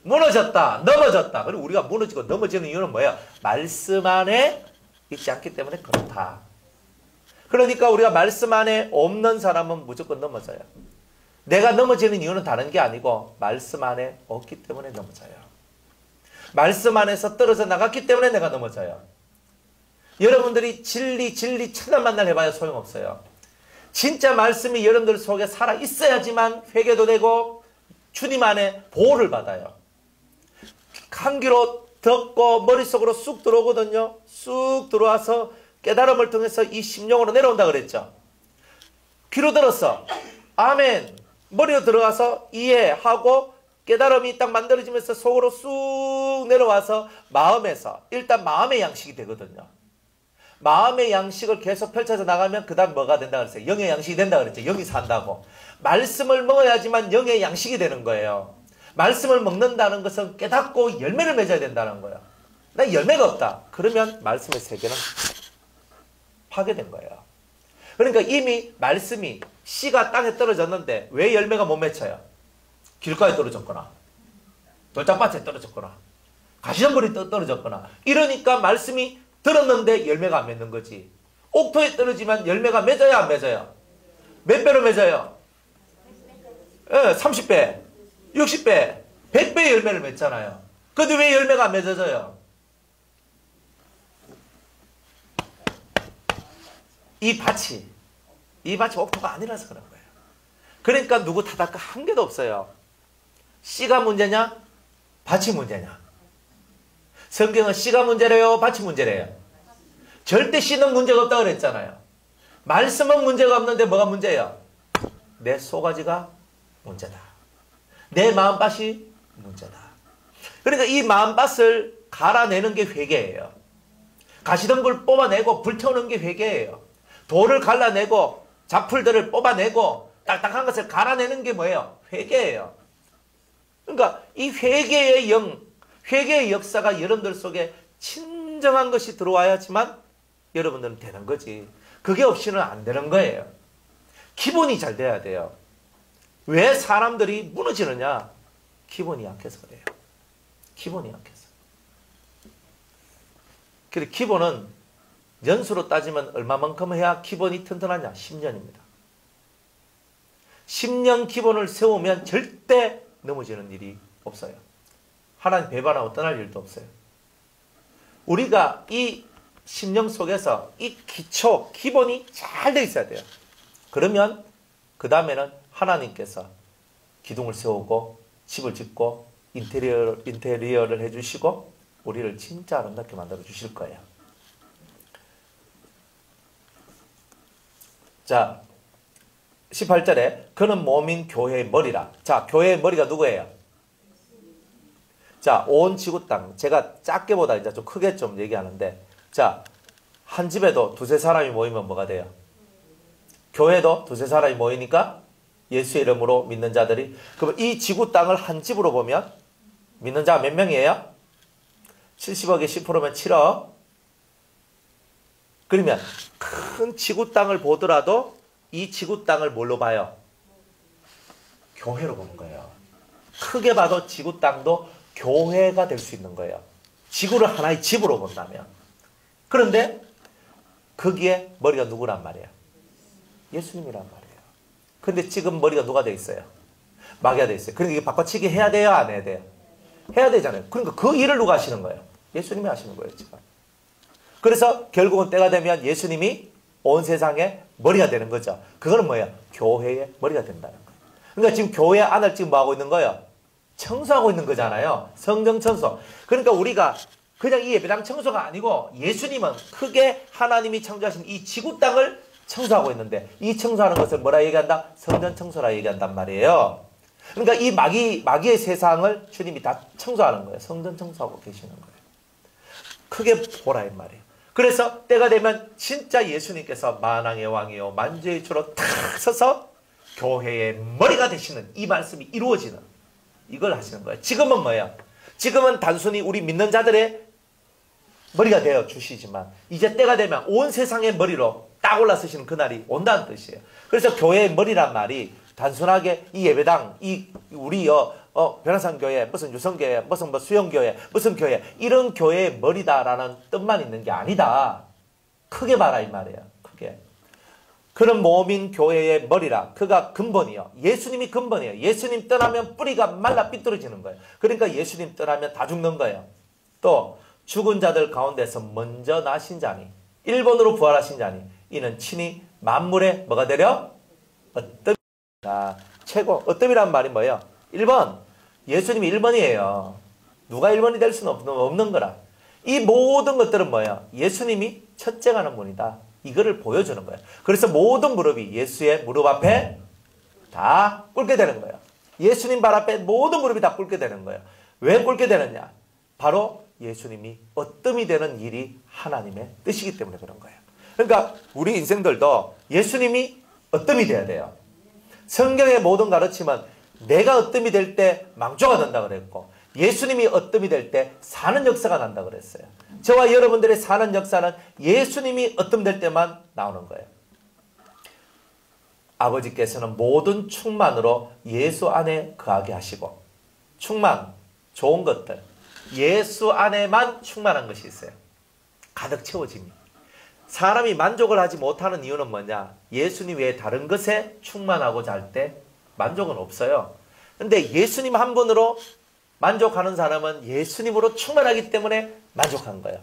무너졌다, 넘어졌다. 그리고 우리가 무너지고 넘어지는 이유는 뭐예요? 말씀 안에 있지 않기 때문에 그렇다. 그러니까 우리가 말씀 안에 없는 사람은 무조건 넘어져요. 내가 넘어지는 이유는 다른 게 아니고 말씀 안에 없기 때문에 넘어져요. 말씀 안에서 떨어져 나갔기 때문에 내가 넘어져요. 여러분들이 진리 천만 만날 해봐야 소용없어요. 진짜 말씀이 여러분들 속에 살아 있어야지만 회개도 되고 주님 안에 보호를 받아요. 한 귀로 듣고 머릿속으로 쑥 들어오거든요. 쑥 들어와서 깨달음을 통해서 이 심령으로 내려온다 그랬죠. 귀로 들었어. 아멘. 머리로 들어가서 이해하고 깨달음이 딱 만들어지면서 속으로 쑥 내려와서 마음에서 일단 마음의 양식이 되거든요. 마음의 양식을 계속 펼쳐서 나가면 그 다음 뭐가 된다 그랬어요? 영의 양식이 된다 그랬죠. 영이 산다고. 말씀을 먹어야지만 영의 양식이 되는 거예요. 말씀을 먹는다는 것은 깨닫고 열매를 맺어야 된다는 거예요. 나 열매가 없다. 그러면 말씀의 세계는 파괴된 거예요. 그러니까 이미 말씀이 씨가 땅에 떨어졌는데 왜 열매가 못 맺혀요? 길가에 떨어졌거나 돌짝밭에 떨어졌거나 가시덤불이 떨어졌거나 이러니까 말씀이 들었는데 열매가 안 맺는 거지. 옥토에 떨어지면 열매가 맺어야 안 맺어요? 몇 배로 맺어요? 30배, 60배, 100배의 열매를 맺잖아요. 근데 왜 열매가 안 맺어져요? 이 밭이 옥토가 아니라서 그런 거예요. 그러니까 누구 탓할 거 한 개도 없어요. 씨가 문제냐? 밭이 문제냐? 성경은 씨가 문제래요? 밭이 문제래요? 절대 씨는 문제가 없다고 그랬잖아요. 말씀은 문제가 없는데 뭐가 문제예요? 내 소가지가 문제다. 내 마음밭이 문제다. 그러니까 이 마음밭을 갈아내는 게 회개예요. 가시덤불 뽑아내고 불태우는 게 회개예요. 돌을 갈라내고 잡풀들을 뽑아내고 딱딱한 것을 갈아내는 게 뭐예요? 회개예요. 그러니까 이 회개의 회개의 역사가 여러분들 속에 진정한 것이 들어와야지만 여러분들은 되는 거지. 그게 없이는 안 되는 거예요. 기본이 잘 돼야 돼요. 왜 사람들이 무너지느냐? 기본이 약해서 그래요. 기본이 약해서. 그리고 기본은 연수로 따지면 얼마만큼 해야 기본이 튼튼하냐? 10년입니다. 10년 기본을 세우면 절대 넘어지는 일이 없어요. 하나님 배반하고 떠날 일도 없어요. 우리가 이 10년 속에서 이 기본이 잘 돼 있어야 돼요. 그러면 그 다음에는 하나님께서 기둥을 세우고 집을 짓고 인테리어를 해주시고 우리를 진짜 아름답게 만들어 주실 거예요. 자, 18절에 그는 몸인 교회의 머리라. 자, 교회의 머리가 누구예요? 자, 온 지구 땅. 제가 작게보다 이제 좀 크게 좀 얘기하는데, 자, 한 집에도 두세 사람이 모이면 뭐가 돼요? 교회도 두세 사람이 모이니까 예수의 이름으로 믿는 자들이. 그럼 이 지구 땅을 한 집으로 보면 믿는 자가 몇 명이에요? 70억에 10%면 7억. 그러면 큰 지구 땅을 보더라도 이 지구 땅을 뭘로 봐요? 교회로 보는 거예요. 크게 봐도 지구 땅도 교회가 될 수 있는 거예요. 지구를 하나의 집으로 본다면. 그런데 거기에 머리가 누구란 말이에요? 예수님이란 말이에요. 근데 지금 머리가 누가 돼 있어요? 마귀가 돼 있어요. 그러니까 이게 바꿔치기 해야 돼요? 안 해야 돼요? 해야 되잖아요. 그러니까 그 일을 누가 하시는 거예요? 예수님이 하시는 거예요, 지금. 그래서 결국은 때가 되면 예수님이 온 세상의 머리가 되는 거죠. 그거는 뭐예요? 교회의 머리가 된다는 거예요. 그러니까 지금 교회 안을 지금 뭐 하고 있는 거예요? 청소하고 있는 거잖아요. 성경 청소. 그러니까 우리가 그냥 이 예배당 청소가 아니고 예수님은 크게 하나님이 창조하신 이 지구 땅을 청소하고 있는데 이 청소하는 것을 뭐라 얘기한다? 성전 청소라 얘기한단 말이에요. 그러니까 이 마귀의 세상을 주님이 다 청소하는 거예요. 성전 청소하고 계시는 거예요. 크게 보라 이 말이에요. 그래서 때가 되면 진짜 예수님께서 만왕의 왕이요 만주의 주로 탁 서서 교회의 머리가 되시는 이 말씀이 이루어지는 이걸 하시는 거예요. 지금은 뭐예요? 지금은 단순히 우리 믿는 자들의 머리가 되어 주시지만 이제 때가 되면 온 세상의 머리로 딱 올라서시는 그날이 온다는 뜻이에요. 그래서 교회의 머리란 말이 단순하게 이 예배당, 이 우리 변화산 교회, 무슨 유성교회, 무슨 뭐 수영교회, 무슨 교회 이런 교회의 머리다라는 뜻만 있는 게 아니다. 크게 봐라 이 말이에요. 크게. 그는 몸인 교회의 머리라. 그가 근본이요. 예수님이 근본이에요. 예수님 떠나면 뿌리가 말라 삐뚤어지는 거예요. 그러니까 예수님 떠나면 다 죽는 거예요. 또 죽은 자들 가운데서 먼저 나신 자니 1번으로 부활하신 자니 이는 친히 만물의 뭐가 되려? 어뜸이다. 최고. 어뜸이란 말이 뭐예요? 1번. 예수님이 1번이에요. 누가 1번이 될 수는 없는 거라. 이 모든 것들은 뭐예요? 예수님이 첫째가 하는 분이다. 이거를 보여주는 거예요. 그래서 모든 무릎이 예수의 무릎 앞에 다 꿇게 되는 거예요. 예수님 발 앞에 모든 무릎이 다 꿇게 되는 거예요. 왜 꿇게 되느냐? 바로 예수님이 어뜸이 되는 일이 하나님의 뜻이기 때문에 그런 거예요. 그러니까 우리 인생들도 예수님이 어뜸이 돼야 돼요. 성경의 모든 가르침은 내가 어뜸이 될 때 망조가 된다 그랬고 예수님이 어뜸이 될 때 사는 역사가 난다 그랬어요. 저와 여러분들의 사는 역사는 예수님이 어뜸될 때만 나오는 거예요. 아버지께서는 모든 충만으로 예수 안에 거하게 하시고, 충만, 좋은 것들, 예수 안에만 충만한 것이 있어요. 가득 채워집니다. 사람이 만족을 하지 못하는 이유는 뭐냐? 예수님 외에 다른 것에 충만하고자 할 때 만족은 없어요. 근데 예수님 한 분으로 만족하는 사람은 예수님으로 충만하기 때문에 만족한 거예요.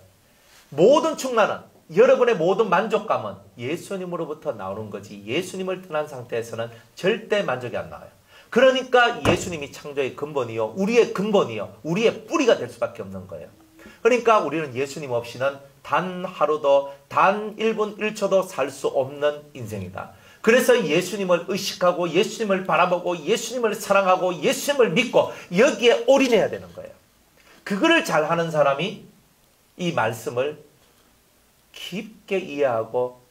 모든 충만은, 여러분의 모든 만족감은 예수님으로부터 나오는 거지, 예수님을 떠난 상태에서는 절대 만족이 안 나와요. 그러니까 예수님이 창조의 근본이요, 우리의 근본이요, 우리의 뿌리가 될 수밖에 없는 거예요. 그러니까 우리는 예수님 없이는 단 하루도, 단 1분 1초도 살 수 없는 인생이다. 그래서 예수님을 의식하고 예수님을 바라보고 예수님을 사랑하고 예수님을 믿고 여기에 올인해야 되는 거예요. 그거를 잘하는 사람이 이 말씀을 깊게 이해하고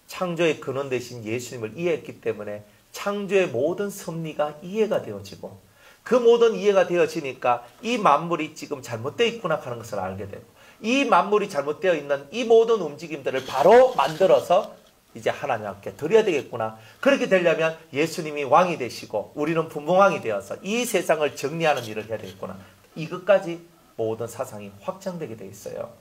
창조의 근원 되신 예수님을 이해했기 때문에 창조의 모든 섭리가 이해가 되어지고, 그 모든 이해가 되어지니까 이 만물이 지금 잘못되어 있구나 하는 것을 알게 되고, 이 만물이 잘못되어 있는 이 모든 움직임들을 바로 만들어서 이제 하나님 앞에 드려야 되겠구나. 그렇게 되려면 예수님이 왕이 되시고 우리는 분봉왕이 되어서 이 세상을 정리하는 일을 해야 되겠구나. 이것까지 모든 사상이 확장되게 돼 있어요.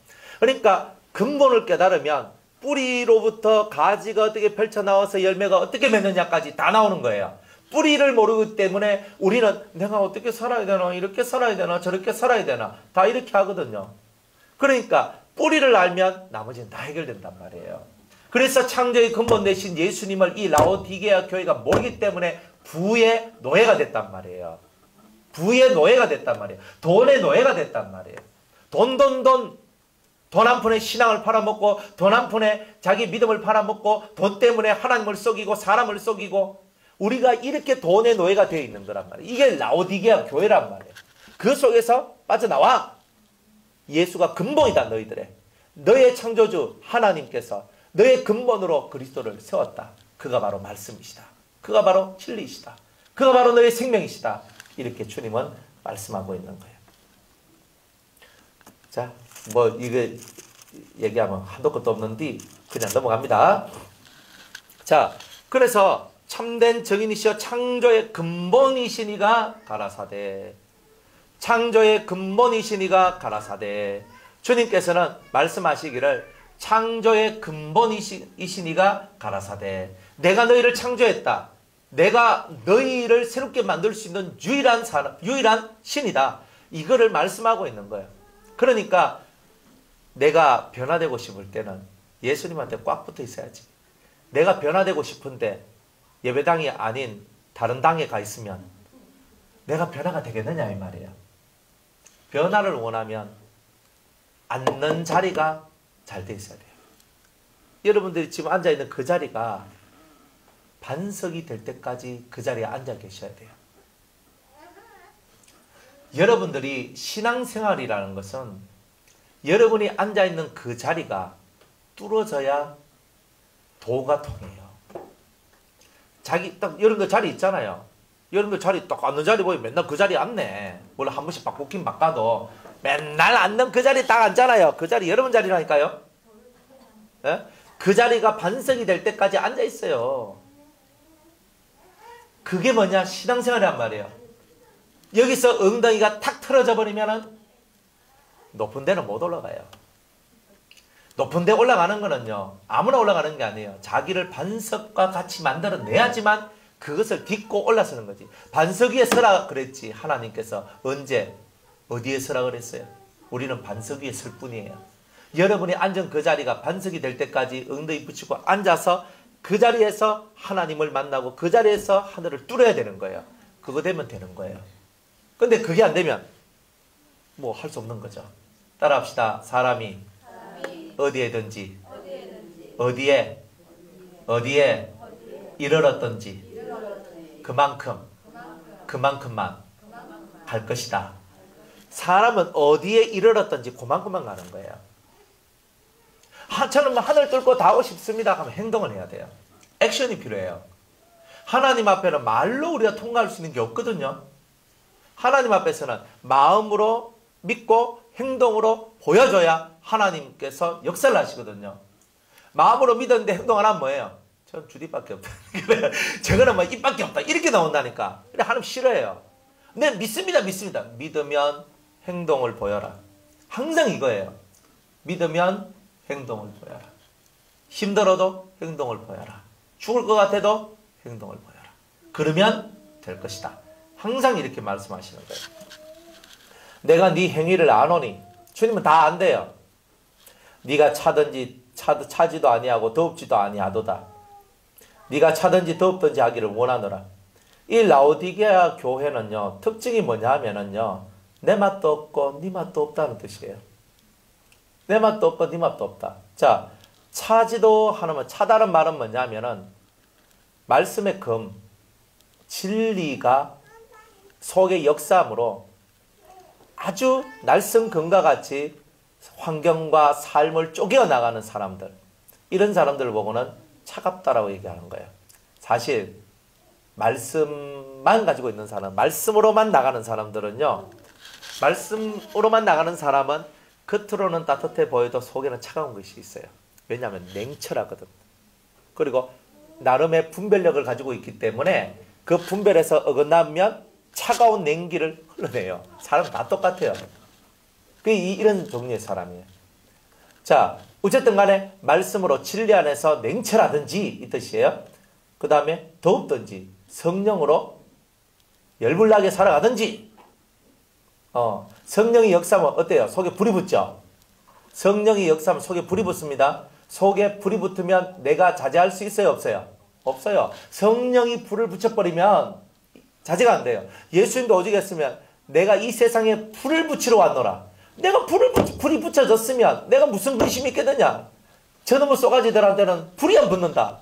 그러니까 근본을 깨달으면 뿌리로부터 가지가 어떻게 펼쳐나와서 열매가 어떻게 맺느냐까지 다 나오는 거예요. 뿌리를 모르기 때문에 우리는 내가 어떻게 살아야 되나, 이렇게 살아야 되나, 저렇게 살아야 되나, 다 이렇게 하거든요. 그러니까 뿌리를 알면 나머지는 다 해결된단 말이에요. 그래서 창조의 근본 되신 예수님을 이 라오디게아 교회가 모르기 때문에 부의 노예가 됐단 말이에요. 부의 노예가 됐단 말이에요. 돈의 노예가 됐단 말이에요. 돈 한 푼에 신앙을 팔아먹고, 돈 한 푼에 자기 믿음을 팔아먹고, 돈 때문에 하나님을 속이고 사람을 속이고, 우리가 이렇게 돈의 노예가 되어 있는 거란 말이에요. 이게 라오디게아 교회란 말이에요. 그 속에서 빠져나와. 예수가 근본이다. 너의 창조주 하나님께서 너의 근본으로 그리스도를 세웠다. 그가 바로 말씀이시다. 그가 바로 진리이시다. 그가 바로 너의 생명이시다. 이렇게 주님은 말씀하고 있는 거예요. 자, 이게 얘기하면 한도 끝도 없는데 그냥 넘어갑니다. 자, 그래서 참된 정인이시여 창조의 근본이시니가 가라사대. 창조의 근본이시니가 가라사대. 주님께서는 말씀하시기를 창조의 근본이시니가 가라사대. 내가 너희를 창조했다. 내가 너희를 새롭게 만들 수 있는 유일한 신이다. 이거를 말씀하고 있는 거예요. 그러니까 내가 변화되고 싶을 때는 예수님한테 꽉 붙어 있어야지. 내가 변화되고 싶은데 예배당이 아닌 다른 당에 가 있으면 내가 변화가 되겠느냐 이 말이에요. 변화를 원하면 앉는 자리가 잘 돼 있어야 돼요. 여러분들이 지금 앉아있는 그 자리가 반석이 될 때까지 그 자리에 앉아 계셔야 돼요. 여러분들이 신앙생활이라는 것은 여러분이 앉아있는 그 자리가 뚫어져야 도가 통해요. 딱 여러분들 자리 있잖아요. 여러분들 자리 딱 앉는 자리 보면 맨날 그 자리에 앉네. 원래 한 번씩 바꾸긴 바꿔도 맨날 앉는 그 자리에 딱 앉잖아요. 그 자리 여러분 자리라니까요. 예? 그 자리가 반석이 될 때까지 앉아 있어요. 그게 뭐냐? 신앙생활이란 말이에요. 여기서 엉덩이가 탁 틀어져 버리면은 높은 데는 못 올라가요. 높은 데 올라가는 거는요, 아무나 올라가는 게 아니에요. 자기를 반석과 같이 만들어내야지만 그것을 딛고 올라서는 거지. 반석 위에 서라 그랬지. 하나님께서 언제 어디에 서라 그랬어요? 우리는 반석 위에 설 뿐이에요. 여러분이 앉은 그 자리가 반석이 될 때까지 엉덩이 붙이고 앉아서 그 자리에서 하나님을 만나고 그 자리에서 하늘을 뚫어야 되는 거예요. 그거 되면 되는 거예요. 근데 그게 안 되면 뭐 할 수 없는 거죠. 따라합시다. 사람이 어디에든지 어디에 이르렀든지 그만큼만 갈 것이다. 사람은 어디에 이르렀든지 그만큼만 가는 거예요. 저는 하늘 뚫고 다 오고 싶습니다 하면 행동을 해야 돼요. 액션이 필요해요. 하나님 앞에는 말로 우리가 통과할 수 있는 게 없거든요. 하나님 앞에서는 마음으로 믿고 행동으로 보여줘야 하나님께서 역사를 하시거든요. 마음으로 믿었는데 행동 안 하면 뭐예요? 전 주디밖에 없다. 저거는 뭐 입밖에 없다. 이렇게 나온다니까. 근데 하나님 싫어해요. 네, 믿습니다. 믿습니다. 믿으면 행동을 보여라. 항상 이거예요. 믿으면 행동을 보여라. 힘들어도 행동을 보여라. 죽을 것 같아도 행동을 보여라. 그러면 될 것이다. 항상 이렇게 말씀하시는 거예요. 내가 네 행위를 아노니. 주님은 다 안돼요. 네가 차지도 아니하고 더웁지도 아니하도다. 네가 차든지 더웁든지 하기를 원하노라. 이 라오디게아 교회는요, 특징이 뭐냐 하면은요, 내 맛도 없고 네 맛도 없다는 뜻이에요. 내 맛도 없고 네 맛도 없다. 자, 차지도 하나면 차다는 말은 뭐냐 하면은 말씀의 금, 진리가 속에 역사함으로 아주 날성금과 같이 환경과 삶을 쪼개어 나가는 사람들, 이런 사람들을 보고는 차갑다라고 얘기하는 거예요. 사실 말씀만 가지고 있는 사람, 말씀으로만 나가는 사람들은요, 말씀으로만 나가는 사람은 겉으로는 따뜻해 보여도 속에는 차가운 것이 있어요. 왜냐하면 냉철하거든. 그리고 나름의 분별력을 가지고 있기 때문에 그 분별에서 어긋나면 차가운 냉기를 흘러내요. 사람 다 똑같아요. 이런 종류의 사람이에요. 자, 어쨌든 간에 말씀으로 진리 안에서 냉철하든지 이 뜻이에요. 그 다음에 더웁든지 성령으로 열불나게 살아가든지, 성령이 역사하면 어때요? 속에 불이 붙죠? 성령이 역사하면 속에 불이 붙습니다. 속에 불이 붙으면 내가 자제할 수 있어요? 없어요? 없어요. 성령이 불을 붙여버리면 자제가 안 돼요. 예수님도 오직했으면 내가 이 세상에 불을 붙이러 왔노라. 내가 불이 붙여졌으면 내가 무슨 근심이 있겠느냐? 저놈의 쏘가지들한테는 불이 안 붙는다.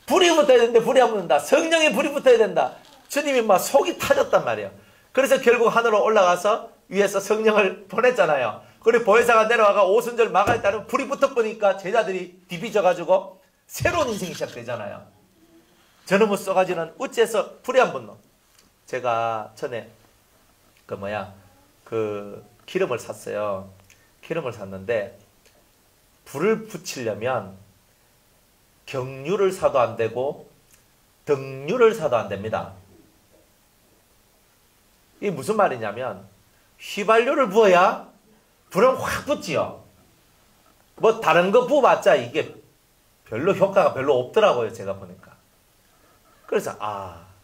불이 붙어야 되는데 불이 안 붙는다. 성령에 불이 붙어야 된다. 주님이 막 속이 타졌단 말이에요. 그래서 결국 하늘로 올라가서 위에서 성령을 보냈잖아요. 그리고 보혜사가 내려와가 오순절 막아있다는 불이 붙어보니까 제자들이 디비져가지고 새로운 인생이 시작되잖아요. 저놈의 쏘가지는 어째서 불이 안 붙노? 제가 전에 기름을 샀어요. 기름을 샀는데 불을 붙이려면 경유를 사도 안 되고 등유를 사도 안 됩니다. 이게 무슨 말이냐면 휘발유를 부어야 불은 확 붙지요. 뭐 다른 거 부어봤자 이게 별로 효과가 별로 없더라고요. 제가 보니까. 그래서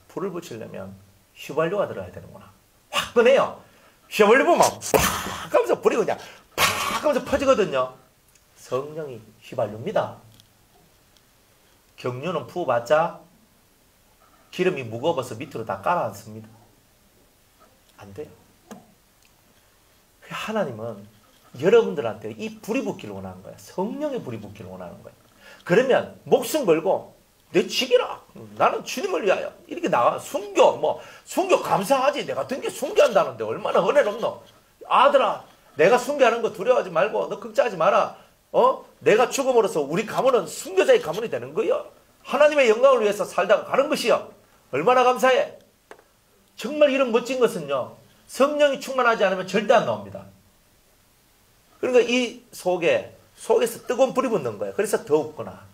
불을 붙이려면 휘발유가 들어야 되는구나. 확 꺼내요. 휘발유 보면 팍 하면서 불이 그냥 팍 하면서 퍼지거든요. 성령이 휘발유입니다. 경유는 부어봤자 기름이 무거워서 밑으로 다 깔아앉습니다. 안 돼요. 하나님은 여러분들한테 이 불이 붙기를 원하는 거예요. 성령의 불이 붙기를 원하는 거예요. 그러면 목숨 걸고 내 지기라. 나는 주님을 위하여 이렇게 나가 순교 순교 감사하지. 내가 등기 순교한다는데 얼마나 은혜롭노. 아들아, 내가 순교하는 거 두려워하지 말고 너 걱정하지 마라. 내가 죽음으로써 우리 가문은 순교자의 가문이 되는 거요. 하나님의 영광을 위해서 살다가 가는 것이요. 얼마나 감사해. 정말 이런 멋진 것은요, 성령이 충만하지 않으면 절대 안 나옵니다. 그러니까 이 속에서 뜨거운 불이 붙는 거예요. 그래서 더웠거나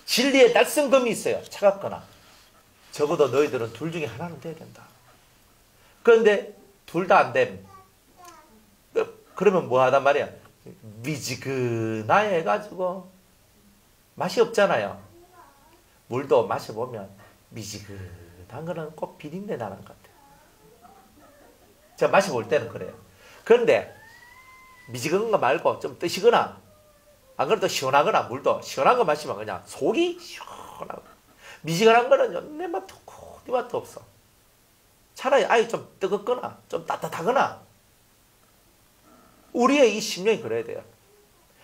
진리의 날성금이 있어요. 차갑거나. 적어도 너희들은 둘 중에 하나는 돼야 된다. 그런데 둘 다 안 됨. 그러면 뭐 하단 말이야? 미지근하게 해가지고 맛이 없잖아요. 물도 마셔보면 미지근한 거는 꼭 비린내 나는 것 같아요. 제가 마셔볼 때는 그래요. 그런데 미지근한 거 말고 좀 뜨시거나 안 그래도 시원하거나 물도 시원한 거 마시면 그냥 속이 시원하고, 미지근한 거는요 내 맛도 없고 네 맛도 없어. 차라리 아예 좀 뜨겁거나 좀 따뜻하거나. 우리의 이 심령이 그래야 돼요.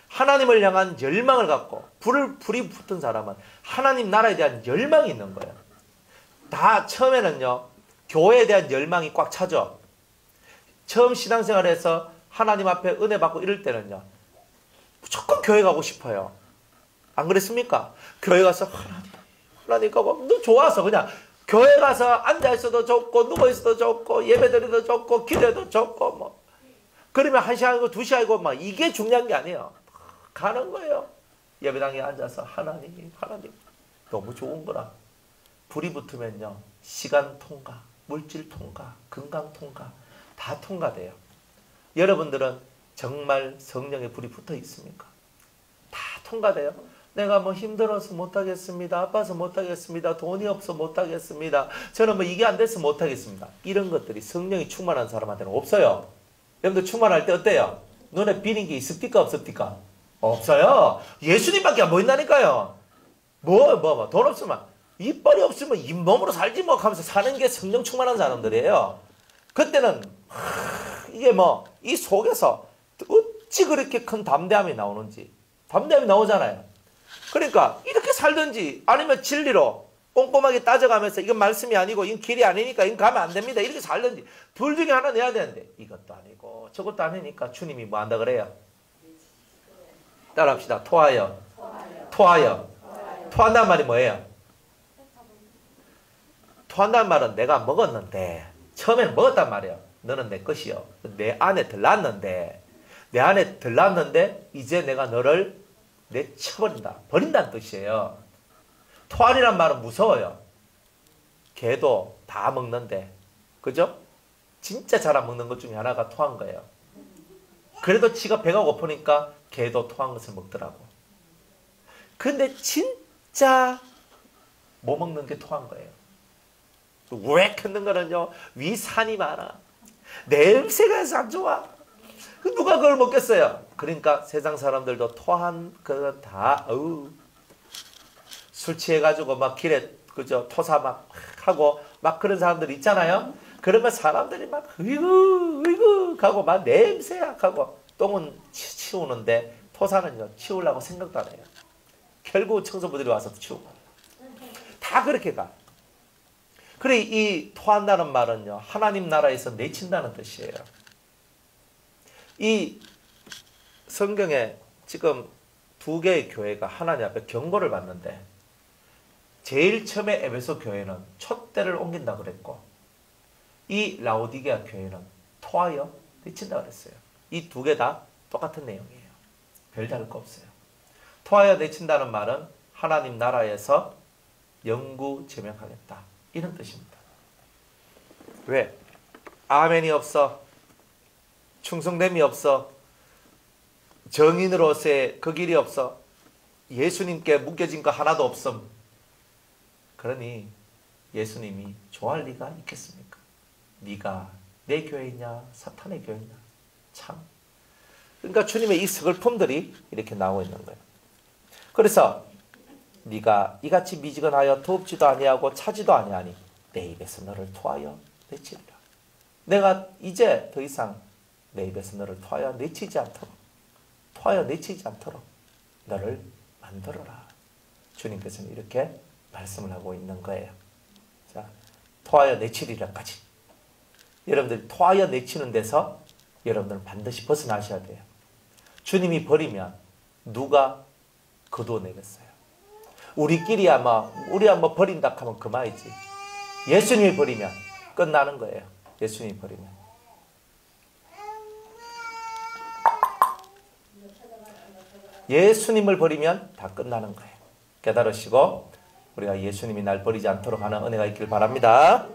하나님을 향한 열망을 갖고 불이 붙은 사람은 하나님 나라에 대한 열망이 있는 거예요. 다 처음에는요 교회에 대한 열망이 꽉 차죠. 처음 신앙생활에서 하나님 앞에 은혜 받고 이럴 때는요 무조건 교회 가고 싶어요. 안 그랬습니까? 교회 가서 하나님 가고 너 좋아서 그냥 교회 가서 앉아있어도 좋고 누워있어도 좋고 예배드려도 좋고 기도해도 좋고 그러면 1시간이고 2시간이고 이게 중요한 게 아니에요. 가는 거예요. 예배당에 앉아서 하나님 너무 좋은 거라. 불이 붙으면요. 시간 통과, 물질 통과, 건강 통과 다 통과돼요. 여러분들은 정말 성령의 불이 붙어 있습니까? 다 통과돼요. 내가 뭐 힘들어서 못하겠습니다. 아파서 못하겠습니다. 돈이 없어 못하겠습니다. 저는 뭐 이게 안 돼서 못하겠습니다. 이런 것들이 성령이 충만한 사람한테는 없어요. 여러분들 충만할 때 어때요? 눈에 비린 게 있습니까? 없습니까? 없어요. 예수님밖에 안 보인다니까요. 돈 없으면, 이빨이 없으면 잇몸으로 살지 뭐 하면서 사는 게 성령 충만한 사람들이에요. 그때는 이게 뭐 이 속에서 어찌 그렇게 큰 담대함이 나오는지. 담대함이 나오잖아요. 그러니까 이렇게 살든지 아니면 진리로 꼼꼼하게 따져가면서 이건 말씀이 아니고 이건 길이 아니니까 이건 가면 안 됩니다. 이렇게 살든지 둘 중에 하나 내야 되는데 이것도 아니고 저것도 아니니까 주님이 뭐 한다 그래요? 따라합시다. 토하여. 토한다는 말이 뭐예요? 토한다는 말은 내가 먹었는데 처음에는 먹었단 말이에요. 너는 내 것이요. 내 안에 들어왔는데 이제 내가 너를 내쳐버린다. 버린다는 뜻이에요. 토하리란 말은 무서워요. 개도 다 먹는데 그죠? 진짜 잘 안 먹는 것 중에 하나가 토한 거예요. 그래도 지가 배가 고프니까 개도 토한 것을 먹더라고. 근데 진짜 못 먹는 게 토한 거예요. 왜 끊는 거는요. 위산이 많아. 냄새가 안 좋아. 누가 그걸 먹겠어요? 그러니까 세상 사람들도 토한 그거 다 술 취해가지고 막 길에 그저 토사 막 하고 막 그런 사람들 있잖아요. 그러면 사람들이 막 으이구 하고 막 냄새야 하고 똥은 치우는데 토사는요 치우려고 생각도 안 해요. 결국 청소부들이 와서 치우고 다 그렇게 가. 그래 이 토한다는 말은요 하나님 나라에서 내친다는 뜻이에요. 이 성경에 지금 두 개의 교회가 하나님 앞에 경고를 받는데 제일 처음에 에베소 교회는 촛대를 옮긴다 그랬고 이 라오디게아 교회는 토하여 내친다 그랬어요. 이 두 개 다 똑같은 내용이에요. 별다를 거 없어요. 토하여 내친다는 말은 하나님 나라에서 영구 제명하겠다 이런 뜻입니다. 왜? 아멘이 없어. 충성됨이 없어. 정인으로서의 그 길이 없어. 예수님께 묶여진 거 하나도 없음. 그러니 예수님이 좋아할 리가 있겠습니까? 네가 내 교회냐 사탄의 교회냐. 참. 그러니까 주님의 이 서글픔들이 이렇게 나오고 있는 거예요. 그래서 네가 이같이 미지근하여 더웁지도 아니하고 차지도 아니하니 내 입에서 너를 토하여 내치리라. 내가 이제 더 이상 내 입에서 너를 토하여 내치지 않도록 너를 만들어라. 주님께서는 이렇게 말씀을 하고 있는 거예요. 자, 토하여 내치리라까지. 여러분들이 토하여 내치는 데서 여러분들은 반드시 벗어나셔야 돼요. 주님이 버리면 누가 거두어내겠어요? 우리끼리야 우리야 버린다 하면 그만이지. 예수님이 버리면 끝나는 거예요. 예수님이 버리면. 예수님을 버리면 다 끝나는 거예요. 깨달으시고 우리가 예수님이 날 버리지 않도록 하는 은혜가 있길 바랍니다.